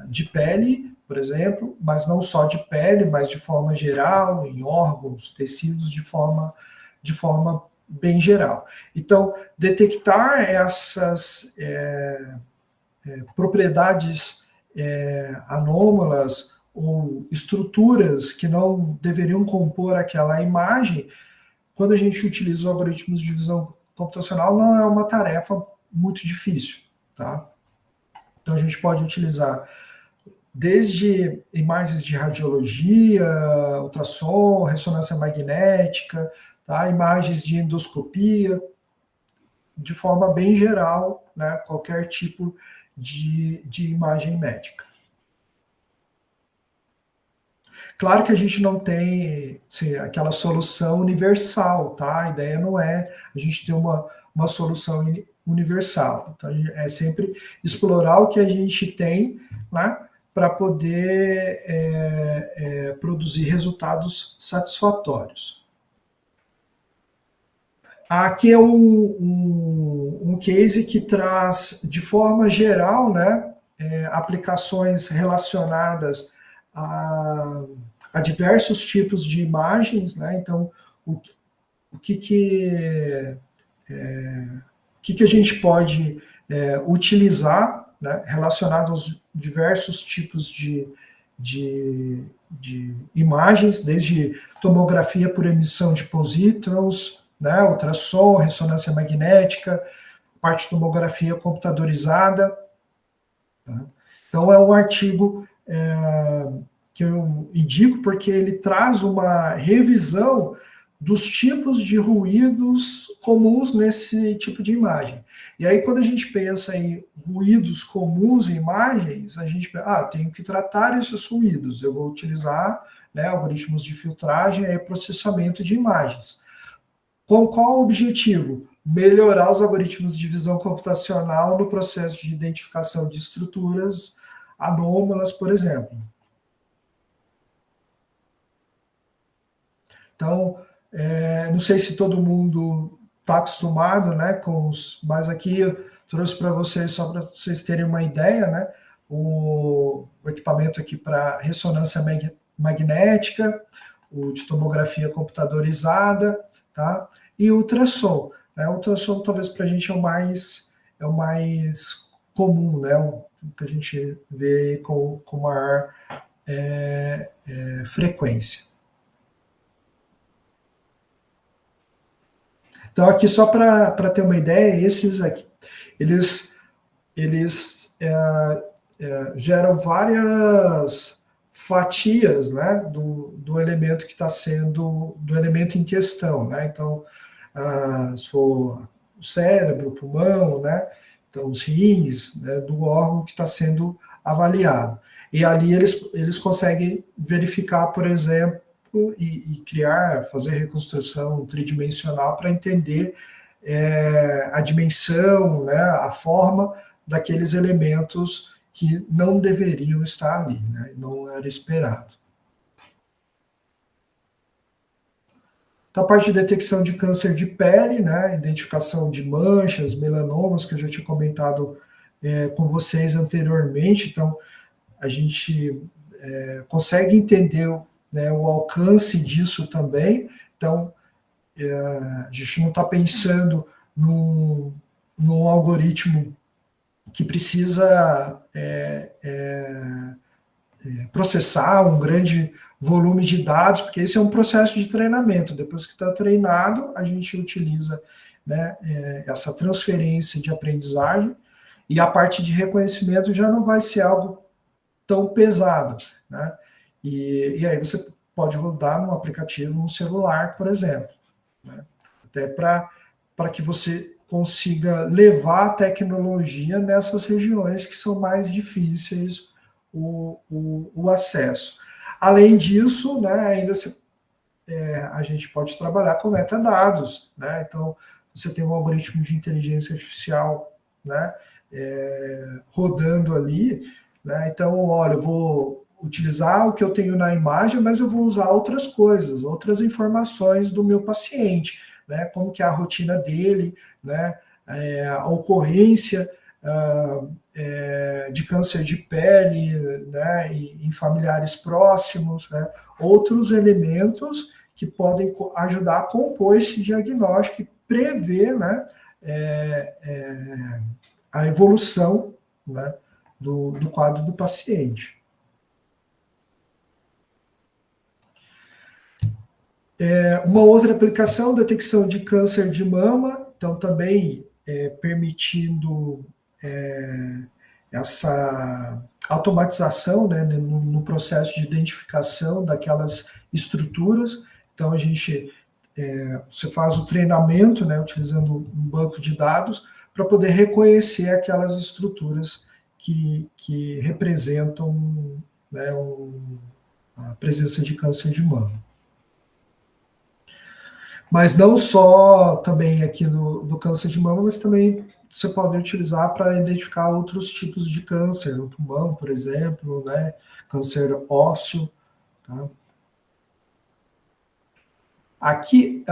de pele, por exemplo, mas não só de pele, mas de forma geral, em órgãos, tecidos, de forma bem geral. Então, detectar essas propriedades anômalas ou estruturas que não deveriam compor aquela imagem, quando a gente utiliza os algoritmos de visão computacional, não é uma tarefa muito difícil, tá? Então a gente pode utilizar desde imagens de radiologia, ultrassom, ressonância magnética, tá? Imagens de endoscopia, de forma bem geral, né? Qualquer tipo de imagem médica. Claro que a gente não tem aquela solução universal, tá? A ideia não é a gente ter uma solução universal. Então, é sempre explorar o que a gente tem, né, para poder produzir resultados satisfatórios. Aqui é um case que traz, de forma geral, né, aplicações relacionadas a diversos tipos de imagens, né? Então, o que a gente pode utilizar, né, relacionado aos diversos tipos de imagens, desde tomografia por emissão de positrons, né, ultrassom, ressonância magnética, parte de tomografia computadorizada. Tá? Então, é um artigo que eu indico porque ele traz uma revisão dos tipos de ruídos comuns nesse tipo de imagem. E aí, quando a gente pensa em ruídos comuns em imagens, a gente pensa, tenho que tratar esses ruídos, eu vou utilizar, né, algoritmos de filtragem e processamento de imagens. Com qual objetivo? Melhorar os algoritmos de visão computacional no processo de identificação de estruturas anômalas, por exemplo. Então, não sei se todo mundo está acostumado, né, mas aqui eu trouxe para vocês, só para vocês terem uma ideia, né, o equipamento aqui para ressonância magnética, o de tomografia computadorizada, tá, e o ultrassom. Né, o ultrassom talvez para a gente é o mais comum, né, o que a gente vê com maior frequência. Então, aqui só para ter uma ideia, esses aqui, eles geram várias fatias, né, do elemento que está sendo, do elemento em questão, né? Então, se for o cérebro, o pulmão, né? Então, os rins, né, do órgão que está sendo avaliado. E ali eles conseguem verificar, por exemplo, e criar, fazer reconstrução tridimensional para entender a dimensão, né, a forma daqueles elementos que não deveriam estar ali, né, não era esperado. Então, a parte de detecção de câncer de pele, né, identificação de manchas, melanomas, que eu já tinha comentado com vocês anteriormente. Então, a gente consegue entender, né, o alcance disso também. Então, a gente não está pensando num algoritmo que precisa processar um grande volume de dados, porque esse é um processo de treinamento. Depois que está treinado, a gente utiliza, né, essa transferência de aprendizagem, e a parte de reconhecimento já não vai ser algo tão pesado, né? E aí você pode rodar no aplicativo no celular, por exemplo, né? Até para que você consiga levar a tecnologia nessas regiões que são mais difíceis o acesso. Além disso, né, ainda a gente pode trabalhar com metadados, né? Então, você tem um algoritmo de inteligência artificial, né, rodando ali, né? Então, olha, eu vou utilizar o que eu tenho na imagem, mas eu vou usar outras coisas, outras informações do meu paciente, né? Como que é a rotina dele, né? A ocorrência de câncer de pele, né? Em familiares próximos, né? Outros elementos que podem ajudar a compor esse diagnóstico e prever, né? A evolução, né, do quadro do paciente. Uma outra aplicação, detecção de câncer de mama, então também permitindo essa automatização, né, no processo de identificação daquelas estruturas. Então a gente, você faz o treinamento, né, utilizando um banco de dados, para poder reconhecer aquelas estruturas que representam, né, a presença de câncer de mama. Mas não só também aqui do câncer de mama, mas também você pode utilizar para identificar outros tipos de câncer, no pulmão, por exemplo, né, câncer ósseo. Tá? Aqui,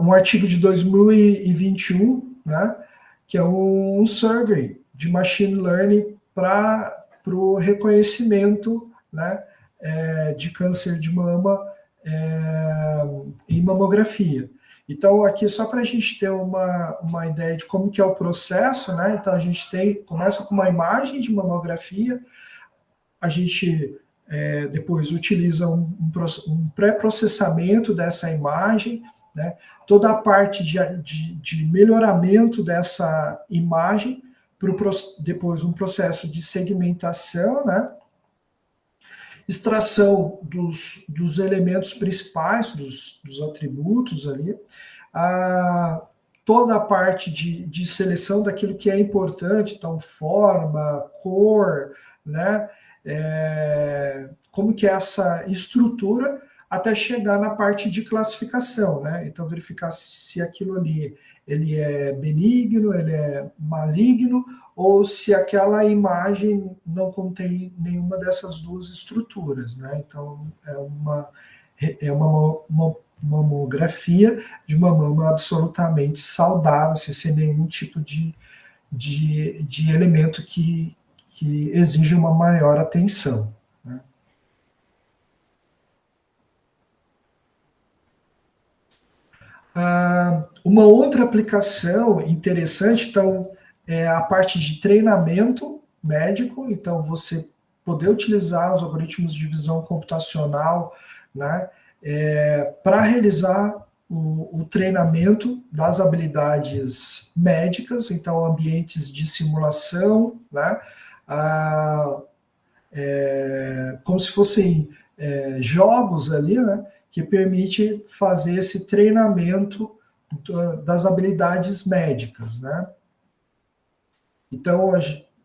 um artigo de 2021, né, que é um survey de machine learning para o reconhecimento, né, de câncer de mama em mamografia. Então, aqui, só para a gente ter uma ideia de como que é o processo, né, então a gente começa com uma imagem de mamografia, a gente depois utiliza um pré-processamento dessa imagem, né, toda a parte de melhoramento dessa imagem, depois um processo de segmentação, né, extração dos elementos principais, dos atributos ali, toda a parte de seleção daquilo que é importante, então forma, cor, né, como que é essa estrutura, até chegar na parte de classificação, né? Então verificar se aquilo ali ele é benigno, ele é maligno, ou se aquela imagem não contém nenhuma dessas duas estruturas, né? Então é uma mamografia de uma mama absolutamente saudável, sem nenhum tipo de elemento que exige uma maior atenção. Né? Uma outra aplicação interessante, então, é a parte de treinamento médico, então você poder utilizar os algoritmos de visão computacional, né, para realizar o treinamento das habilidades médicas, então ambientes de simulação, né, como se fossem jogos ali, né, que permite fazer esse treinamento das habilidades médicas, né? Então,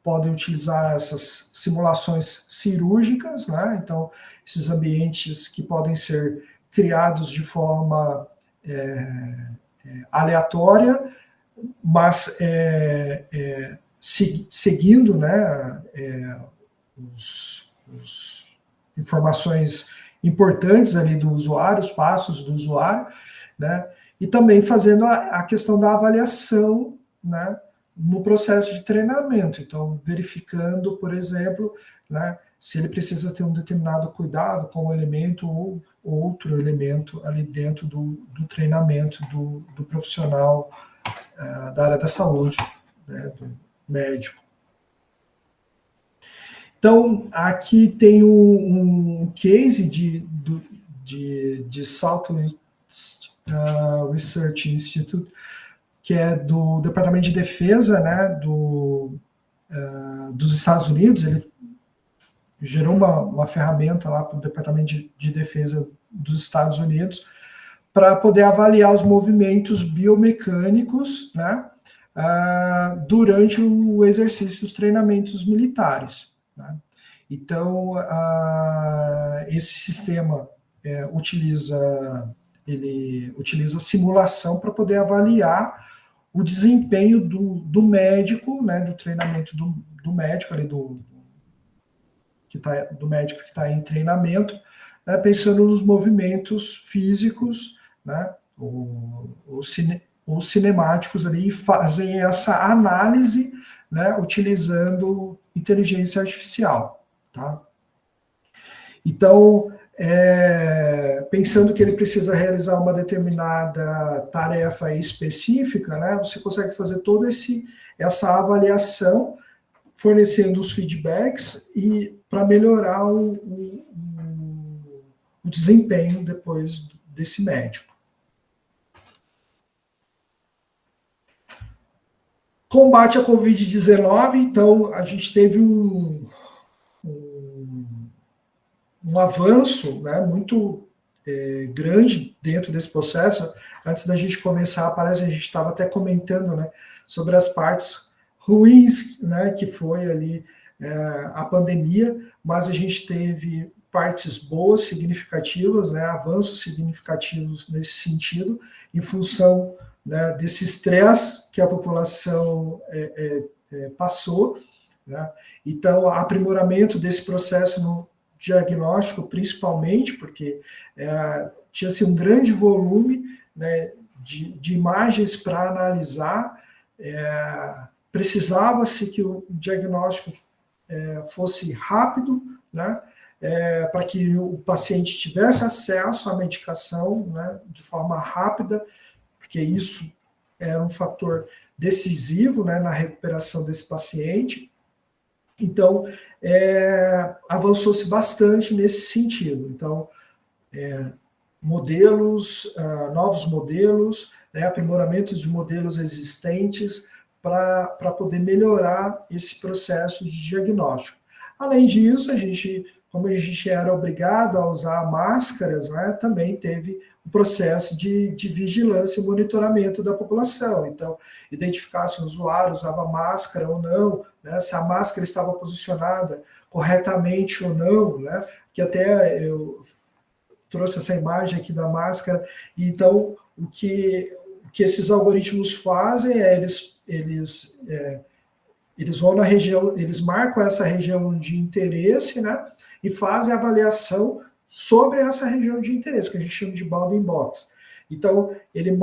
podem utilizar essas simulações cirúrgicas, né? Então, esses ambientes que podem ser criados de forma aleatória, mas seguindo, né, os informações importantes ali do usuário, os passos do usuário, né, e também fazendo a questão da avaliação, né, no processo de treinamento. Então, verificando, por exemplo, né, se ele precisa ter um determinado cuidado com um elemento ou outro elemento ali dentro do treinamento do profissional da área da saúde, né, do médico. Então, aqui tem um case de Southwest Research Institute, que é do Departamento de Defesa, né, dos Estados Unidos. Ele gerou uma ferramenta lá para o Departamento de Defesa dos Estados Unidos para poder avaliar os movimentos biomecânicos, né, durante o exercício dos treinamentos militares, né? Então, esse sistema utiliza simulação para poder avaliar o desempenho do médico, né, do treinamento do médico, ali do médico que está em treinamento, né, pensando nos movimentos físicos, né, os cinemáticos ali, e fazem essa análise, né, utilizando inteligência artificial, tá? Então, pensando que ele precisa realizar uma determinada tarefa específica, né, você consegue fazer toda essa avaliação, fornecendo os feedbacks e para melhorar o desempenho depois desse médico. Combate à Covid-19, então a gente teve um avanço, né, muito grande dentro desse processo. Antes da gente começar, parece que a gente estava até comentando, né, sobre as partes ruins, né, que foi ali a pandemia, mas a gente teve partes boas, significativas, né, avanços significativos nesse sentido, em função, né, desse estresse que a população passou, né? Então, aprimoramento desse processo no diagnóstico, principalmente, porque tinha-se um grande volume, né, de imagens para analisar, precisava-se que o diagnóstico fosse rápido, né, para que o paciente tivesse acesso à medicação, né, de forma rápida, porque isso era um fator decisivo, né, na recuperação desse paciente. Então, avançou-se bastante nesse sentido. Então, novos modelos, né, aprimoramentos de modelos existentes para poder melhorar esse processo de diagnóstico. Além disso, como a gente era obrigado a usar máscaras, né, também teve o processo de vigilância e monitoramento da população. Então, identificar se o usuário usava máscara ou não, né, se a máscara estava posicionada corretamente ou não, né, que até eu trouxe essa imagem aqui da máscara. Então, o que esses algoritmos fazem eles vão na região, eles marcam essa região de interesse, né, e fazem a avaliação sobre essa região de interesse, que a gente chama de bounding box. Então, ele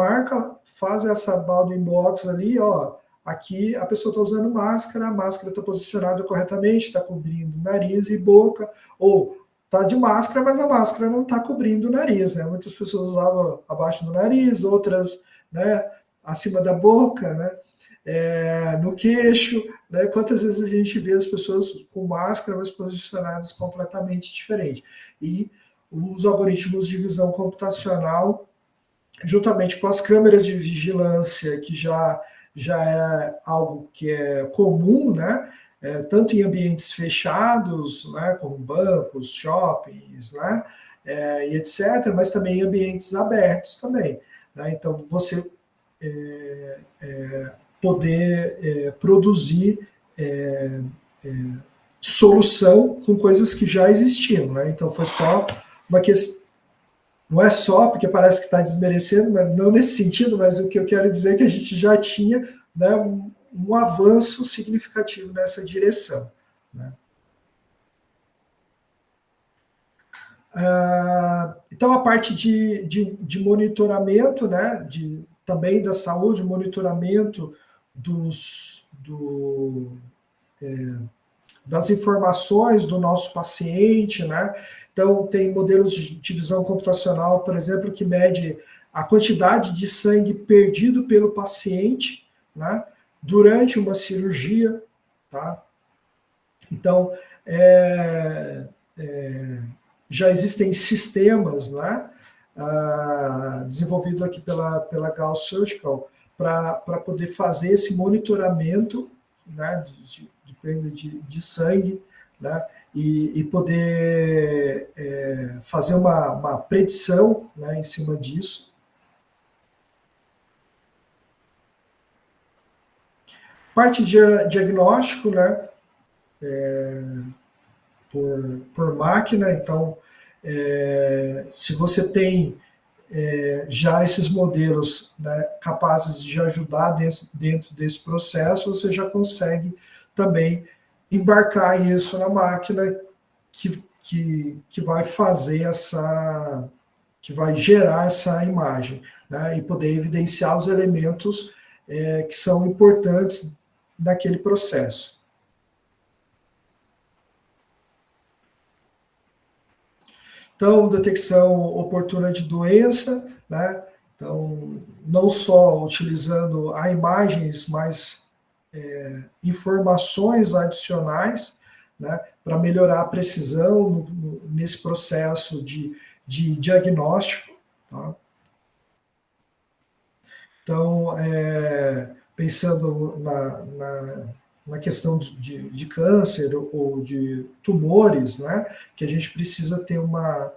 faz essa bounding box ali, ó, aqui a pessoa está usando máscara, a máscara está posicionada corretamente, está cobrindo nariz e boca, ou está de máscara, mas a máscara não está cobrindo o nariz, né? Muitas pessoas usavam abaixo do nariz, outras, né, acima da boca, né? No queixo, né? Quantas vezes a gente vê as pessoas com máscara, mas posicionadas completamente diferente. E os algoritmos de visão computacional, juntamente com as câmeras de vigilância, que já é algo que é comum, né? Tanto em ambientes fechados, né, como bancos, shoppings, né, e etc., mas também em ambientes abertos também, né? Então, você poder produzir solução com coisas que já existiam, né? Então, foi só uma questão. Não é só porque parece que está desmerecendo, mas não nesse sentido, mas o que eu quero dizer é que a gente já tinha, né, um avanço significativo nessa direção, né? Então, a parte de monitoramento, né, também da saúde, monitoramento das informações do nosso paciente, né? Então, tem modelos de visão computacional, por exemplo, que mede a quantidade de sangue perdido pelo paciente, né, durante uma cirurgia, tá? Então, já existem sistemas, né, desenvolvido aqui pela Gauss Surgical para poder fazer esse monitoramento, né, de perda de sangue, né, e poder fazer uma predição, né, em cima disso. Parte de diagnóstico, né, por máquina. Então, se você tem já esses modelos, né, capazes de ajudar dentro desse processo, você já consegue também embarcar isso na máquina que vai fazer que vai gerar essa imagem, né, e poder evidenciar os elementos que são importantes daquele processo. Então, detecção oportuna de doença, né? Então, não só utilizando a imagens, mas informações adicionais, né, para melhorar a precisão nesse processo de diagnóstico. Tá? Então, pensando na questão de câncer ou de tumores, né, que a gente precisa ter uma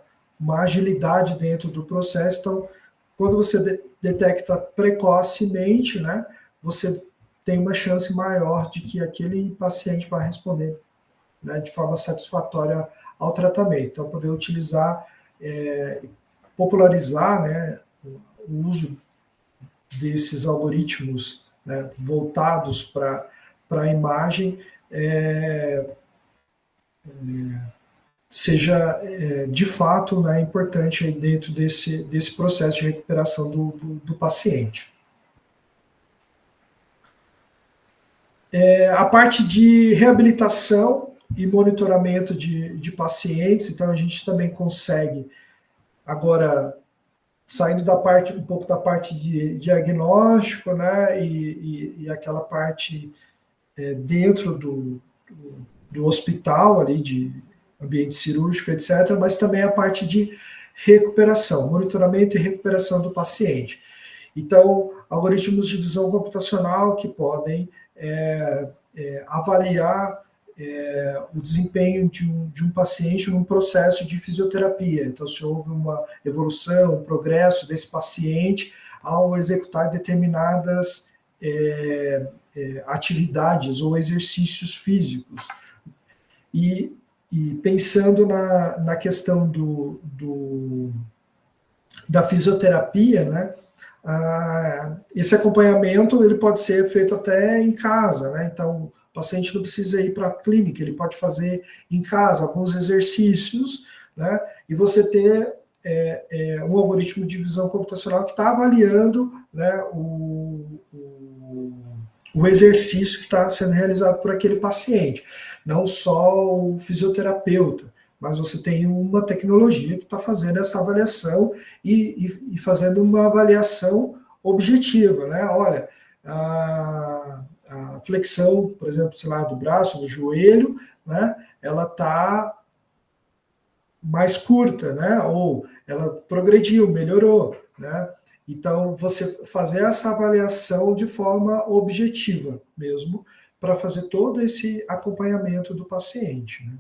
agilidade dentro do processo. Então, quando você detecta precocemente, né, você tem uma chance maior de que aquele paciente vai responder, né, de forma satisfatória ao tratamento. Então, poder utilizar, popularizar, né, o uso desses algoritmos, né, voltados para a imagem, seja de fato, né, importante aí dentro desse processo de recuperação do paciente. A parte de reabilitação e monitoramento de pacientes, então a gente também consegue, agora, saindo um pouco da parte de diagnóstico, né, e aquela parte dentro do hospital, ali, de ambiente cirúrgico, etc., mas também a parte de recuperação, monitoramento e recuperação do paciente. Então, algoritmos de visão computacional que podem avaliar o desempenho de um paciente num processo de fisioterapia. Então, se houve uma evolução, um progresso desse paciente ao executar determinadas atividades ou exercícios físicos. E pensando na questão da fisioterapia, né, esse acompanhamento ele pode ser feito até em casa, né? Então, o paciente não precisa ir para a clínica, ele pode fazer em casa alguns exercícios, né? E você ter um algoritmo de visão computacional que está avaliando, né, o exercício que está sendo realizado por aquele paciente. Não só o fisioterapeuta, mas você tem uma tecnologia que está fazendo essa avaliação e fazendo uma avaliação objetiva, né? Olha, a flexão, por exemplo, sei lá, do braço, do joelho, né? Ela está mais curta, né? Ou ela progrediu, melhorou, né? Então, você fazer essa avaliação de forma objetiva mesmo, para fazer todo esse acompanhamento do paciente, né?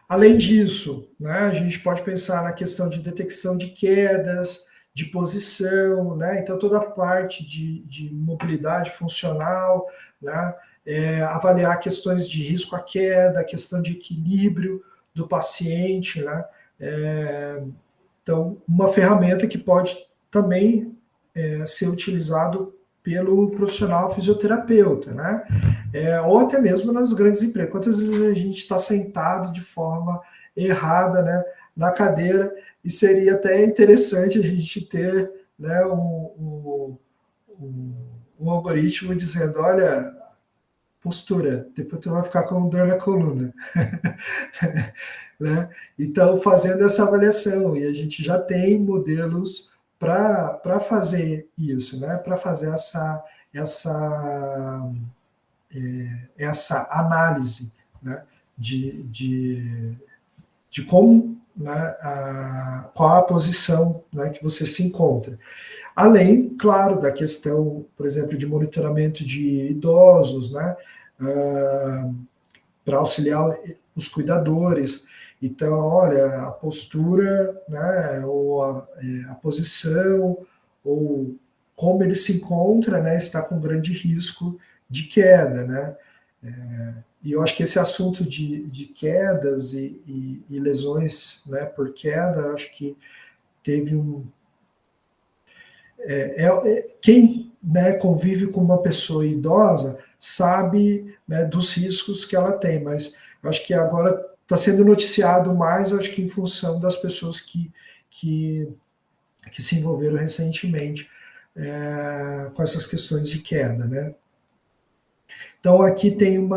Além disso, né, a gente pode pensar na questão de detecção de quedas, de posição, né, então toda a parte de mobilidade funcional, né, avaliar questões de risco à queda, questão de equilíbrio do paciente, né, então uma ferramenta que pode também ser utilizado pelo profissional fisioterapeuta, né? Ou até mesmo nas grandes empresas. Quantas vezes a gente está sentado de forma errada, né, na cadeira, e seria até interessante a gente ter, né, um algoritmo dizendo, olha, postura, depois tu vai ficar com dor na coluna. Né? Então, fazendo essa avaliação, e a gente já tem modelos para fazer isso, né? Para fazer essa análise, né, de como, né, qual a posição, né, que você se encontra. Além, claro, da questão, por exemplo, de monitoramento de idosos, né, para auxiliar os cuidadores. Então, olha, a postura, né, ou a posição, ou como ele se encontra, né, está com grande risco de queda, né. E eu acho que esse assunto de quedas e lesões, né, por queda, eu acho que teve quem, né, convive com uma pessoa idosa sabe, né, dos riscos que ela tem, mas eu acho que agora está sendo noticiado mais, eu acho que em função das pessoas que se envolveram recentemente com essas questões de queda, né? Então, aqui tem um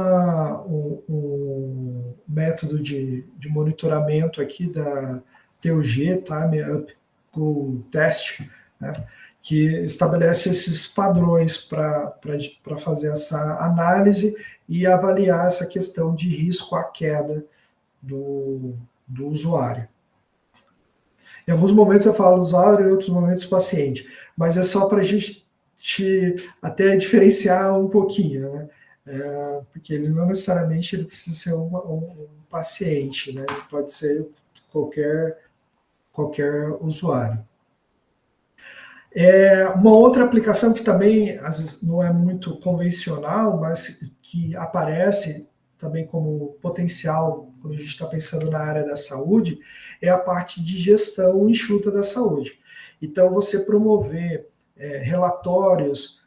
método de monitoramento aqui da TUG, Time Up Goal Test, né, que estabelece esses padrões para fazer essa análise e avaliar essa questão de risco à queda do usuário. Em alguns momentos eu falo usuário, em outros momentos paciente, mas é só para a gente até diferenciar um pouquinho, né? Porque ele não necessariamente ele precisa ser um paciente, né? Pode ser qualquer usuário. Uma outra aplicação que também, às vezes, não é muito convencional, mas que aparece também como potencial quando a gente está pensando na área da saúde, é a parte de gestão enxuta da saúde. Então, você promover relatórios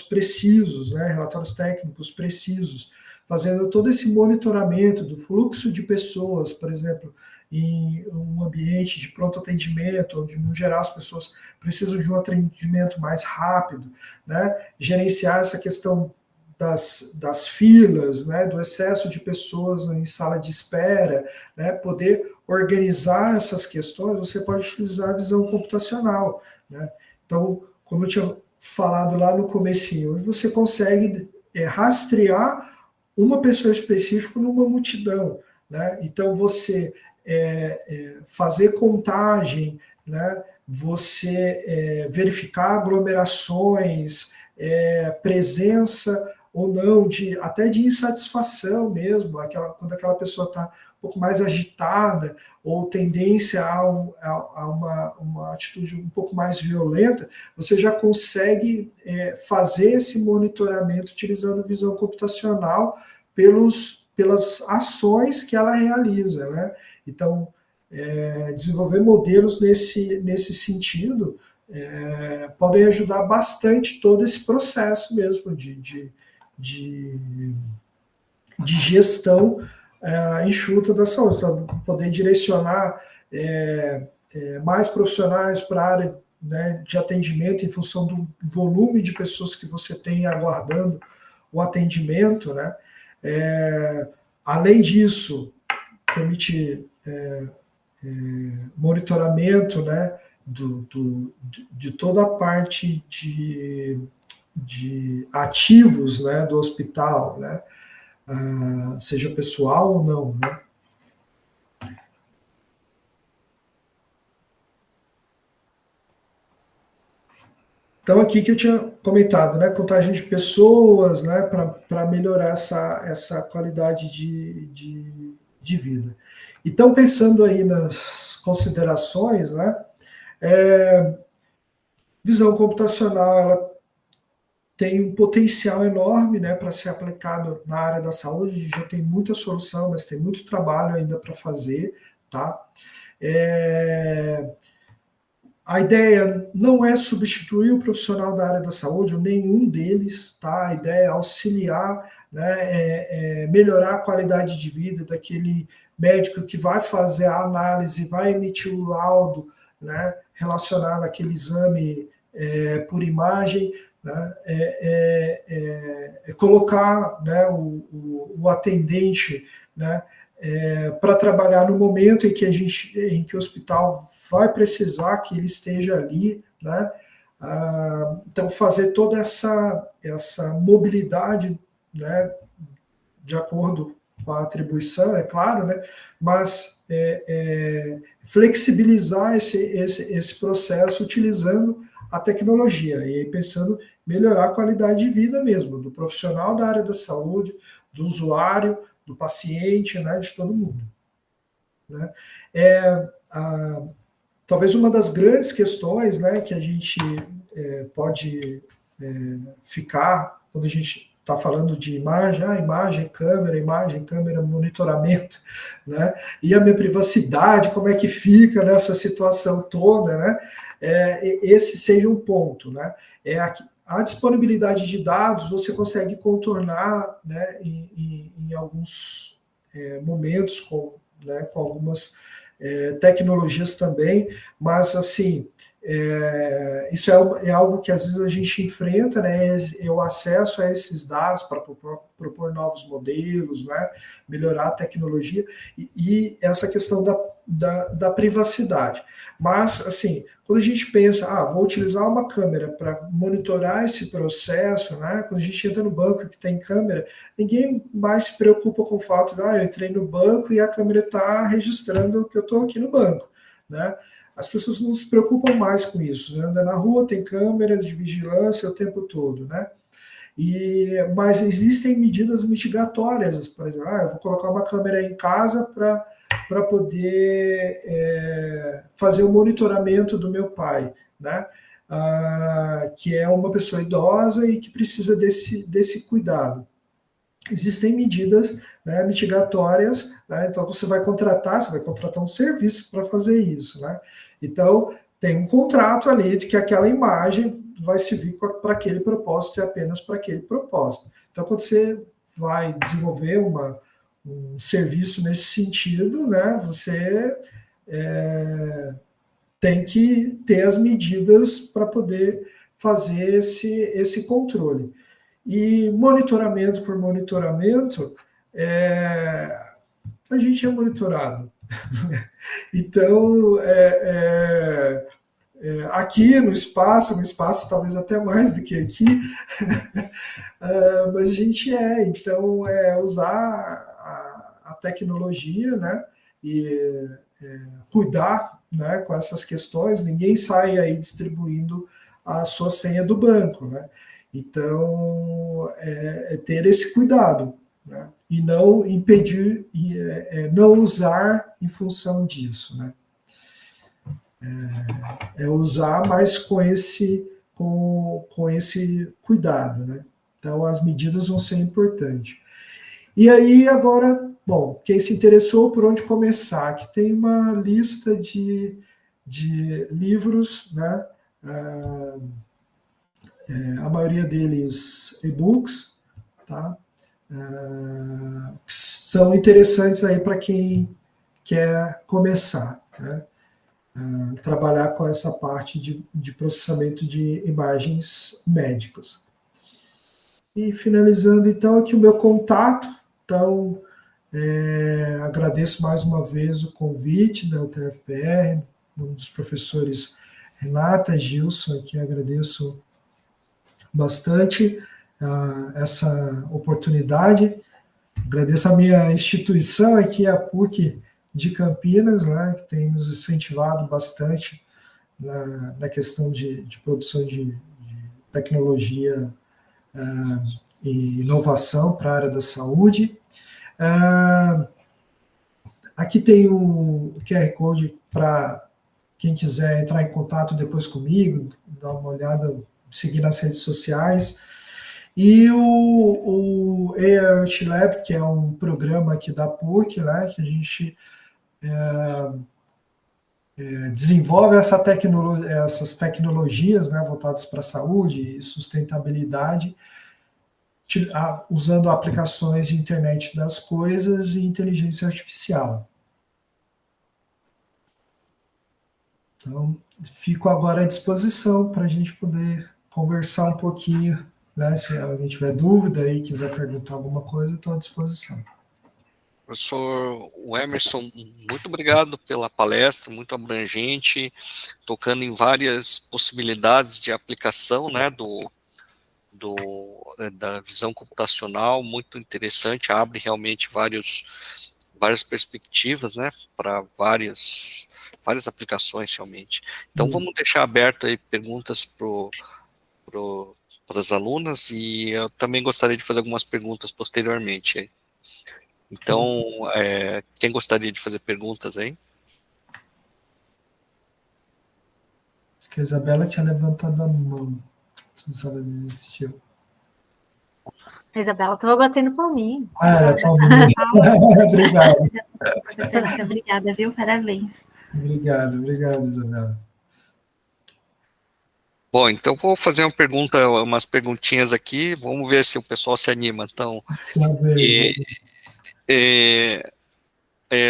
precisos, né, relatórios técnicos precisos, fazendo todo esse monitoramento do fluxo de pessoas, por exemplo, em um ambiente de pronto atendimento, onde, no geral, as pessoas precisam de um atendimento mais rápido, né, gerenciar essa questão das filas, né, do excesso de pessoas em sala de espera, né, poder organizar essas questões, você pode utilizar a visão computacional, né? Então, como eu tinha falado lá no comecinho, você consegue rastrear uma pessoa específica numa multidão, né? Então, você fazer contagem, né? Você verificar aglomerações, presença ou não, até de insatisfação mesmo, quando aquela pessoa está um pouco mais agitada, ou tendência a uma atitude um pouco mais violenta, você já consegue fazer esse monitoramento utilizando visão computacional pelas ações que ela realiza, né? Então, desenvolver modelos nesse sentido podem ajudar bastante todo esse processo mesmo de gestão enxuta da saúde, então, poder direcionar mais profissionais para a área, né, de atendimento em função do volume de pessoas que você tem aguardando o atendimento, né? Além disso, permite monitoramento, né, de toda a parte de ativos, né, do hospital, né, seja pessoal ou não, né. Então, aqui que eu tinha comentado, né, contagem de pessoas, né, para melhorar essa qualidade de vida. Então, pensando aí nas considerações, né, visão computacional, ela tem um potencial enorme, né, para ser aplicado na área da saúde, já tem muita solução, mas tem muito trabalho ainda para fazer, tá? A ideia não é substituir o profissional da área da saúde, ou nenhum deles, tá? A ideia é auxiliar, né, melhorar a qualidade de vida daquele médico que vai fazer a análise, vai emitir o laudo, né, relacionado àquele exame por imagem, né, colocar, né, o atendente, né, para trabalhar no momento em que o hospital vai precisar que ele esteja ali, né, Então, fazer toda essa mobilidade, né, de acordo com a atribuição, é claro, né, mas flexibilizar esse processo utilizando a tecnologia e pensando em melhorar a qualidade de vida mesmo, do profissional da área da saúde, do usuário, do paciente, né, de todo mundo. Né? Talvez uma das grandes questões, né, que a gente pode ficar quando a gente está falando de imagem, câmera, monitoramento, né? E a minha privacidade, como é que fica nessa situação toda, né? Esse seja um ponto, né? A disponibilidade de dados você consegue contornar, né, em alguns momentos com algumas tecnologias também, mas assim, isso é algo que às vezes a gente enfrenta, né? O acesso a esses dados para propor novos modelos, né? Melhorar a tecnologia e essa questão da privacidade. Mas, assim, quando a gente pensa, vou utilizar uma câmera para monitorar esse processo, né? Quando a gente entra no banco que tem câmera, ninguém mais se preocupa com o fato de, eu entrei no banco e a câmera está registrando que eu estou aqui no banco, né? As pessoas não se preocupam mais com isso, né? Anda na rua, tem câmeras de vigilância o tempo todo, né? Mas existem medidas mitigatórias, por exemplo, eu vou colocar uma câmera em casa para poder fazer o monitoramento do meu pai, né? Que é uma pessoa idosa e que precisa desse cuidado. Existem medidas, né, mitigatórias, né? Então você vai contratar um serviço para fazer isso, né? Então tem um contrato ali de que aquela imagem vai servir para aquele propósito e apenas para aquele propósito. Então quando você vai desenvolver um serviço nesse sentido, né, você tem que ter as medidas para poder fazer esse controle. E monitoramento por monitoramento, a gente é monitorado. Então, aqui no espaço talvez até mais do que aqui, mas a gente então, usar a tecnologia, né, e cuidar, né, com essas questões, ninguém sai aí distribuindo a sua senha do banco, né? Então, ter esse cuidado, né? E não impedir, não usar em função disso, né? Usar, mas com esse cuidado, né? Então, as medidas vão ser importantes. E aí, agora, bom, quem se interessou, por onde começar? Aqui tem uma lista de livros, né? A maioria deles e-books, tá? São interessantes aí para quem quer começar, né? Trabalhar com essa parte de processamento de imagens médicas. E finalizando, então, aqui o meu contato. Então, agradeço mais uma vez o convite da UTFPR, um dos professores Renata, Gilson, aqui agradeço bastante essa oportunidade. Agradeço a minha instituição aqui, a PUC de Campinas, né, que tem nos incentivado bastante na questão de produção de tecnologia e inovação para a área da saúde. Aqui tem o QR Code para quem quiser entrar em contato depois comigo, dar uma olhada, seguir nas redes sociais. E o AIoT Lab, que é um programa aqui da PUC, né, que a gente desenvolve essas tecnologias, né, voltadas para a saúde e sustentabilidade, usando aplicações de internet das coisas e inteligência artificial. Então, fico agora à disposição para a gente poder conversar um pouquinho, né? Se alguém tiver dúvida e quiser perguntar alguma coisa, estou à disposição. Professor Emerson, muito obrigado pela palestra, muito abrangente, tocando em várias possibilidades de aplicação, né, da visão computacional, muito interessante, abre realmente várias perspectivas, né, para várias aplicações realmente. Então vamos deixar aberto aí perguntas para as alunas, e eu também gostaria de fazer algumas perguntas posteriormente aí. Então, quem gostaria de fazer perguntas aí? Acho que a Isabela tinha levantado a mão. Se ela desistiu. A Isabela estava batendo palminha. Era palminha. Obrigado. Professora, muito obrigada, viu? Parabéns. Obrigado, Isabela. Bom, então vou fazer umas perguntinhas aqui, vamos ver se o pessoal se anima. Então,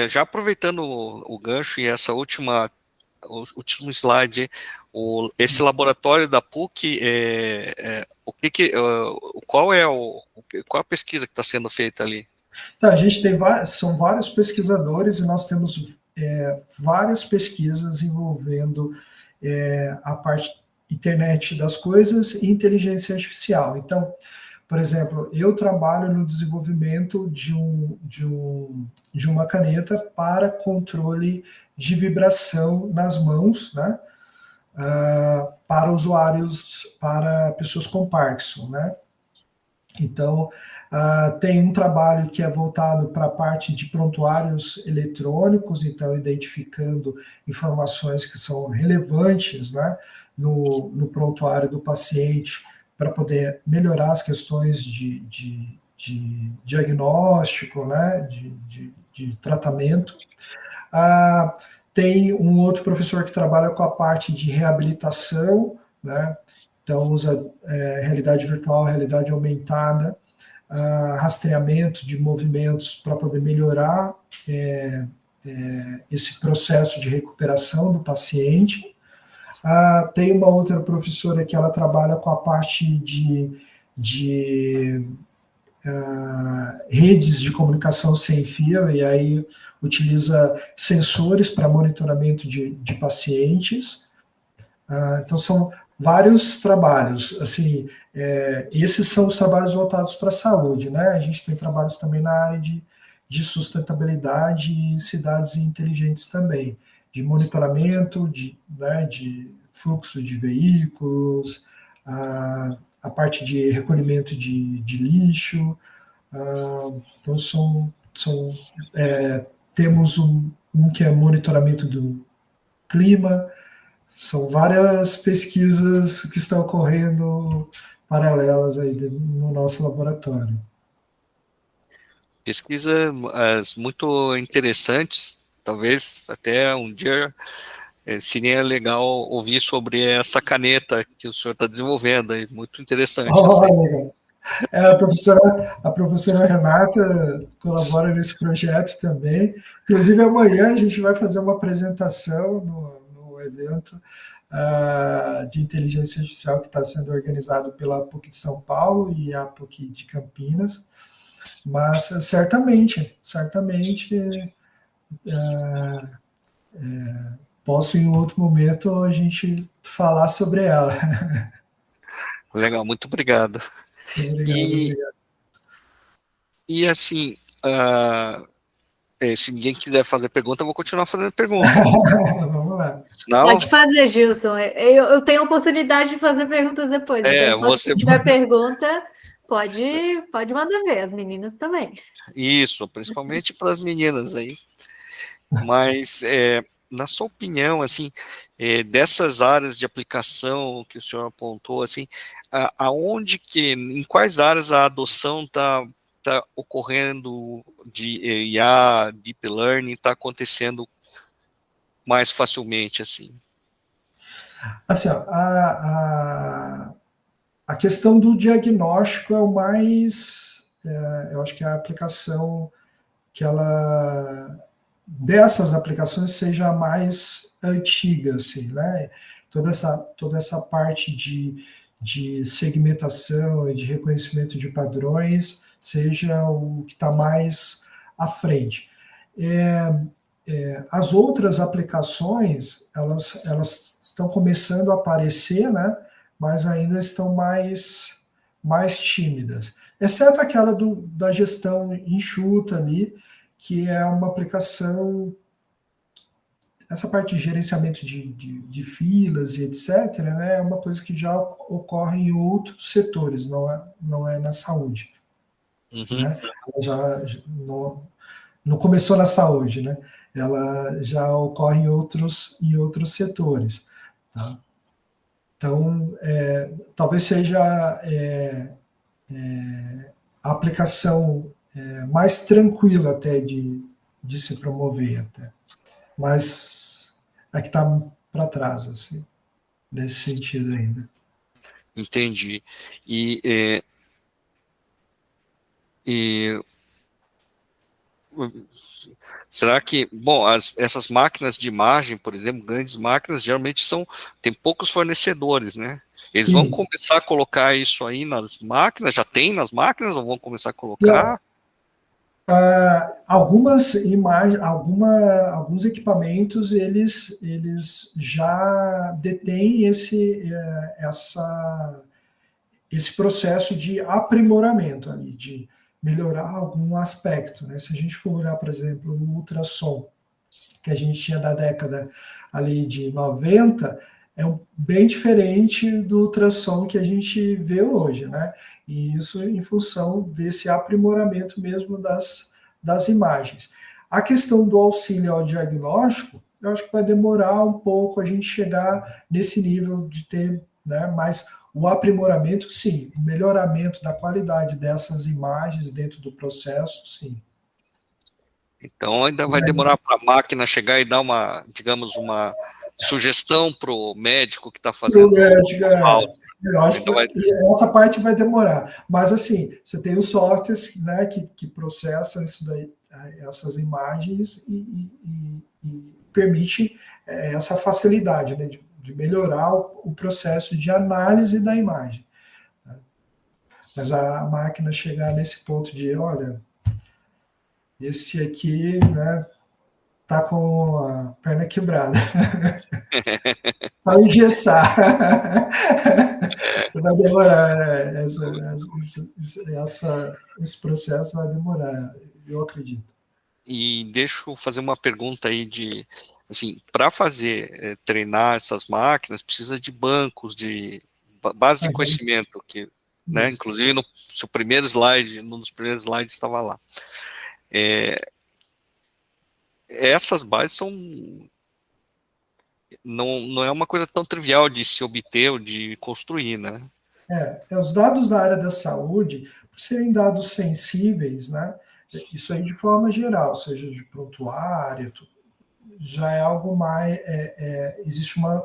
já aproveitando o gancho e essa último slide, esse laboratório da PUC, qual é a pesquisa que está sendo feita ali? Tá, a gente são vários pesquisadores e nós temos várias pesquisas envolvendo a parte internet das coisas e inteligência artificial. Então, por exemplo, eu trabalho no desenvolvimento de uma caneta para controle de vibração nas mãos, né? Para usuários, para pessoas com Parkinson, né? Então, tem um trabalho que é voltado para a parte de prontuários eletrônicos, então identificando informações que são relevantes, né, no prontuário do paciente, para poder melhorar as questões de diagnóstico, né, de tratamento. Tem um outro professor que trabalha com a parte de reabilitação, né, então usa realidade virtual, realidade aumentada, rastreamento de movimentos para poder melhorar esse processo de recuperação do paciente. Tem uma outra professora que ela trabalha com a parte de redes de comunicação sem fio, e aí utiliza sensores para monitoramento de pacientes. Então, são vários trabalhos, assim, esses são os trabalhos voltados para a saúde, né? A gente tem trabalhos também na área de sustentabilidade e cidades inteligentes também, de monitoramento, de fluxo de veículos, a parte de recolhimento de lixo. Então, temos um que é monitoramento do clima. São várias pesquisas que estão ocorrendo paralelas aí no nosso laboratório. Pesquisas muito interessantes, talvez até um dia seria legal ouvir sobre essa caneta que o senhor está desenvolvendo, aí, muito interessante. Legal. A professora Renata colabora nesse projeto também. Inclusive, amanhã a gente vai fazer uma apresentação no evento de inteligência artificial que está sendo organizado pela PUC de São Paulo e a PUC de Campinas. Mas, certamente, posso, em outro momento, a gente falar sobre ela. Legal, muito obrigado. Obrigado. E assim, se ninguém quiser fazer pergunta, eu vou continuar fazendo pergunta. Vamos lá. Não? Pode fazer, Gilson. Eu tenho a oportunidade de fazer perguntas depois. Então, se tiver pergunta, pode mandar ver, as meninas também. Isso, principalmente para as meninas aí. Mas, na sua opinião, assim, dessas áreas de aplicação que o senhor apontou, assim, em quais áreas a adoção está ocorrendo de IA, Deep Learning, está acontecendo mais facilmente, assim? Assim, a questão do diagnóstico é o mais, eu acho que a aplicação dessas aplicações seja a mais antiga, assim, né? Toda essa parte de segmentação e de reconhecimento de padrões seja o que está mais à frente. As outras aplicações, elas estão começando a aparecer, né, mas ainda estão mais tímidas, exceto aquela da gestão enxuta ali, que é uma aplicação, essa parte de gerenciamento de filas e etc., né, é uma coisa que já ocorre em outros setores, não é na saúde. Uhum. Né? Não começou na saúde, né? Ela já ocorre em outros setores. Tá? Então, talvez seja a aplicação mais tranquila até de se promover, até. Mas é que está para trás, assim, nesse sentido ainda. Entendi. Será que, bom, essas máquinas de imagem, por exemplo, grandes máquinas, geralmente tem poucos fornecedores, né? Eles vão começar a colocar isso aí nas máquinas, já tem nas máquinas, ou vão começar a colocar? Algumas imagens, alguns equipamentos, eles já detêm esse processo de aprimoramento ali, de melhorar algum aspecto, né? Se a gente for olhar, por exemplo, no ultrassom, que a gente tinha da década ali de 90, bem diferente do ultrassom que a gente vê hoje, né? E isso em função desse aprimoramento mesmo das imagens. A questão do auxílio ao diagnóstico, eu acho que vai demorar um pouco a gente chegar nesse nível de ter, né, mas o aprimoramento, sim, o melhoramento da qualidade dessas imagens dentro do processo, sim. Então ainda vai demorar para a máquina chegar e dar uma, digamos, uma sugestão para o médico que está fazendo. Eu acho que essa parte vai demorar. Mas, assim, você tem os softwares, né, que processam isso daí, essas imagens e permite essa facilidade, né, de melhorar o processo de análise da imagem. Mas a máquina chegar nesse ponto de, olha, esse aqui, né, tá com a perna quebrada. Só engessar. Vai demorar. Esse processo vai demorar, eu acredito. E deixa eu fazer uma pergunta aí assim, para treinar essas máquinas, precisa de bancos, de base de conhecimento, que, né, inclusive no seu primeiro slide, num dos primeiros slides estava lá. Essas bases não é uma coisa tão trivial de se obter ou de construir, né? Os dados da área da saúde, por serem dados sensíveis, né, isso aí de forma geral, seja de prontuário, já é algo mais, existe uma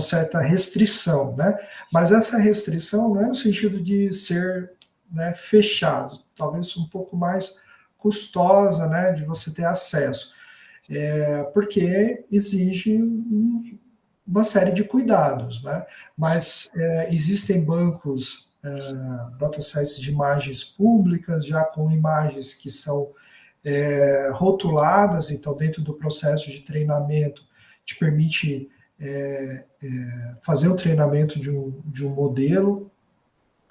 certa restrição, né, mas essa restrição não é no sentido de ser, né, fechado, talvez um pouco mais custosa, né, de você ter acesso, porque exige uma série de cuidados, né? Mas existem bancos, datasets de imagens públicas, já com imagens que são rotuladas, então dentro do processo de treinamento te permite fazer o treinamento de um modelo,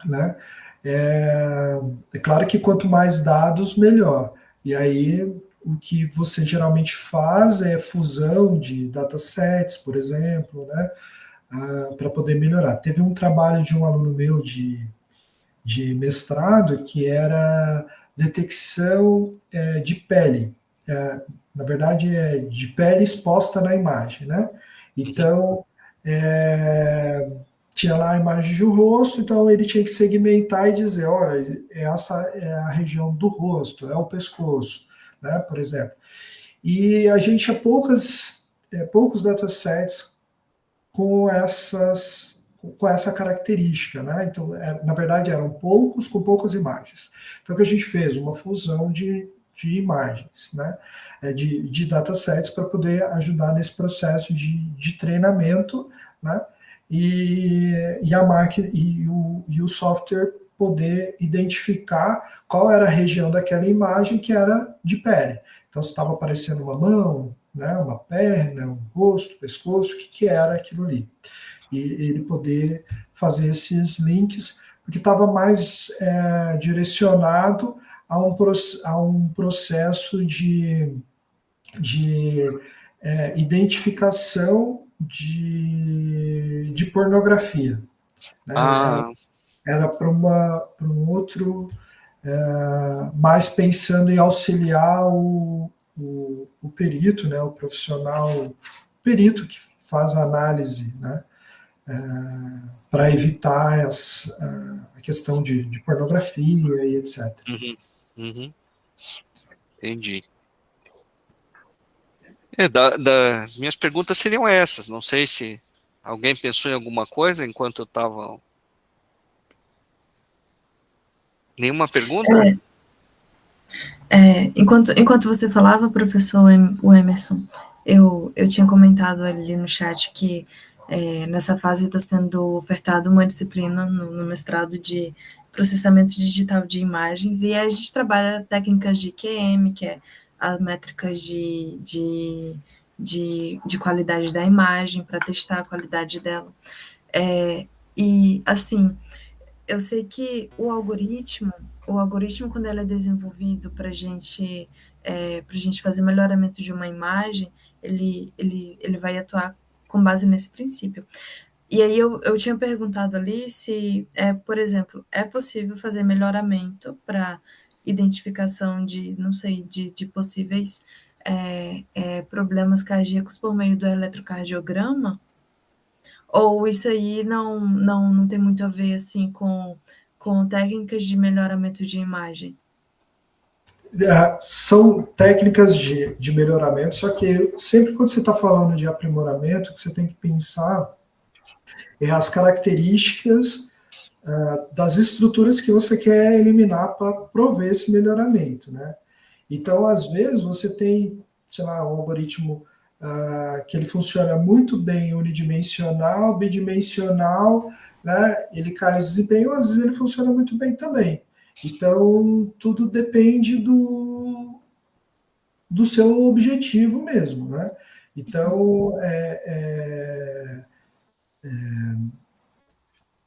né? É claro que quanto mais dados, melhor. E aí o que você geralmente faz é fusão de datasets, por exemplo, né, para poder melhorar. Teve um trabalho de um aluno meu de mestrado que era detecção de pele. Na verdade, de pele exposta na imagem, né? Então, tinha lá a imagem do rosto, então ele tinha que segmentar e dizer, olha, essa é a região do rosto, é o pescoço, né, por exemplo. E a gente tinha poucos datasets com essa característica, né? Então, na verdade, eram poucos com poucas imagens. Então, o que a gente fez? Uma fusão de imagens, né? De datasets para poder ajudar nesse processo de treinamento, né? E a máquina e o software poder identificar qual era a região daquela imagem que era de pele. Então, se estava aparecendo uma mão, né, uma perna, um rosto, pescoço, o que era aquilo ali. E ele poder fazer esses links, porque estava mais direcionado a um processo de identificação de pornografia. Né? Era para um outro, mais pensando em auxiliar o perito, né? O profissional, perito que faz a análise, né? Para evitar a questão de pornografia e etc. Entendi. Das minhas perguntas seriam essas. Não sei se alguém pensou em alguma coisa enquanto eu estava... Nenhuma pergunta? Enquanto você falava, professor Emerson, eu tinha comentado ali no chat que nessa fase está sendo ofertada uma disciplina no mestrado de processamento digital de imagens, e a gente trabalha técnicas de QM, que é as métricas de qualidade da imagem, para testar a qualidade dela. E, assim, eu sei que o algoritmo, quando ele é desenvolvido para a gente fazer melhoramento de uma imagem, ele vai atuar com base nesse princípio. E aí eu tinha perguntado ali se, por exemplo, é possível fazer melhoramento para identificação de, não sei, de possíveis problemas cardíacos por meio do eletrocardiograma? Ou isso aí não tem muito a ver, assim, com técnicas de melhoramento de imagem? São técnicas de melhoramento, só que sempre quando você está falando de aprimoramento, o que você tem que pensar as características das estruturas que você quer eliminar para prover esse melhoramento, né? Então, às vezes, você tem, sei lá, um algoritmo que ele funciona muito bem unidimensional, bidimensional, né? Ele cai o desempenho, às vezes ele funciona muito bem também. Então, tudo depende do seu objetivo mesmo, né? Então,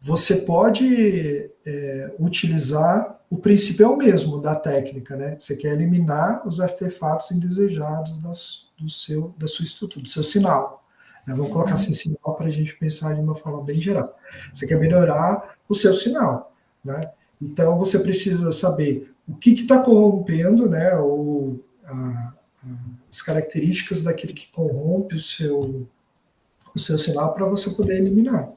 você pode utilizar, o princípio é o mesmo da técnica, né? Você quer eliminar os artefatos indesejados da sua estrutura, do seu sinal. Né? Vamos colocar assim, sinal para a gente pensar de uma forma bem geral. Você quer melhorar o seu sinal, né? Então, você precisa saber o que está corrompendo, né? Ou as características daquilo que corrompe o seu sinal para você poder eliminar.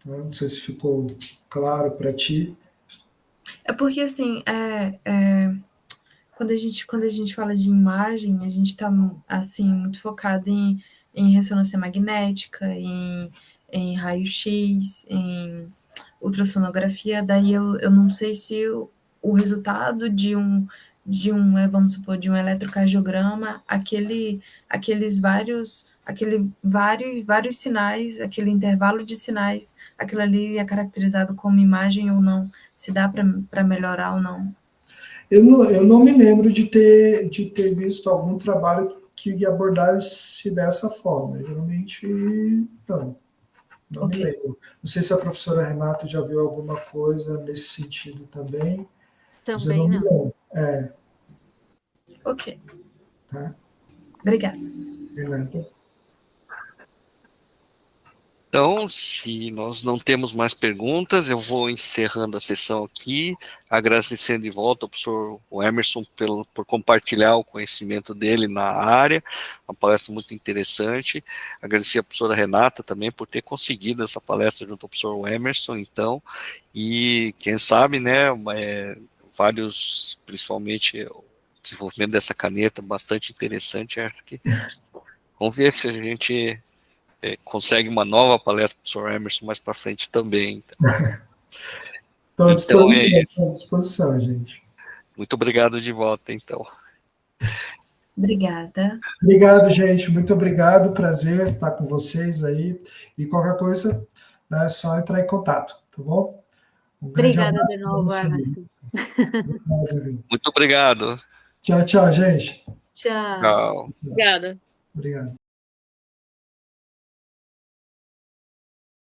Não sei se ficou claro para ti. É porque, assim, quando a gente fala de imagem, a gente está, assim, muito focado em ressonância magnética, em raio-x, em ultrassonografia. Daí eu não sei se o resultado de um vamos supor, de um eletrocardiograma, aqueles vários sinais, aquele intervalo de sinais, aquilo ali é caracterizado como imagem ou não, se dá para melhorar ou não. Eu não me lembro de ter visto algum trabalho que abordasse dessa forma. Geralmente, não me lembro. Não sei se a professora Renata já viu alguma coisa nesse sentido também. Também não. Ok. Tá? Obrigada. Renata. Então, se nós não temos mais perguntas, eu vou encerrando a sessão aqui, agradecendo de volta ao professor Emerson por compartilhar o conhecimento dele na área, uma palestra muito interessante. Agradecer a professora Renata também por ter conseguido essa palestra junto ao professor Emerson, então, e quem sabe, né, vários, principalmente o desenvolvimento dessa caneta, bastante interessante, acho que vamos ver se a gente consegue uma nova palestra para o professor Emerson mais para frente também. Estou à disposição, gente. Muito obrigado de volta, então. Obrigada. Obrigado, gente. Muito obrigado. Prazer estar com vocês aí. E qualquer coisa, né, é só entrar em contato. Tá tá bom? Um grande Obrigada abraço de para novo, você. Emerson. Obrigado, viu? Muito obrigado. Tchau, tchau, gente. Tchau. Tchau. Obrigada. Obrigado.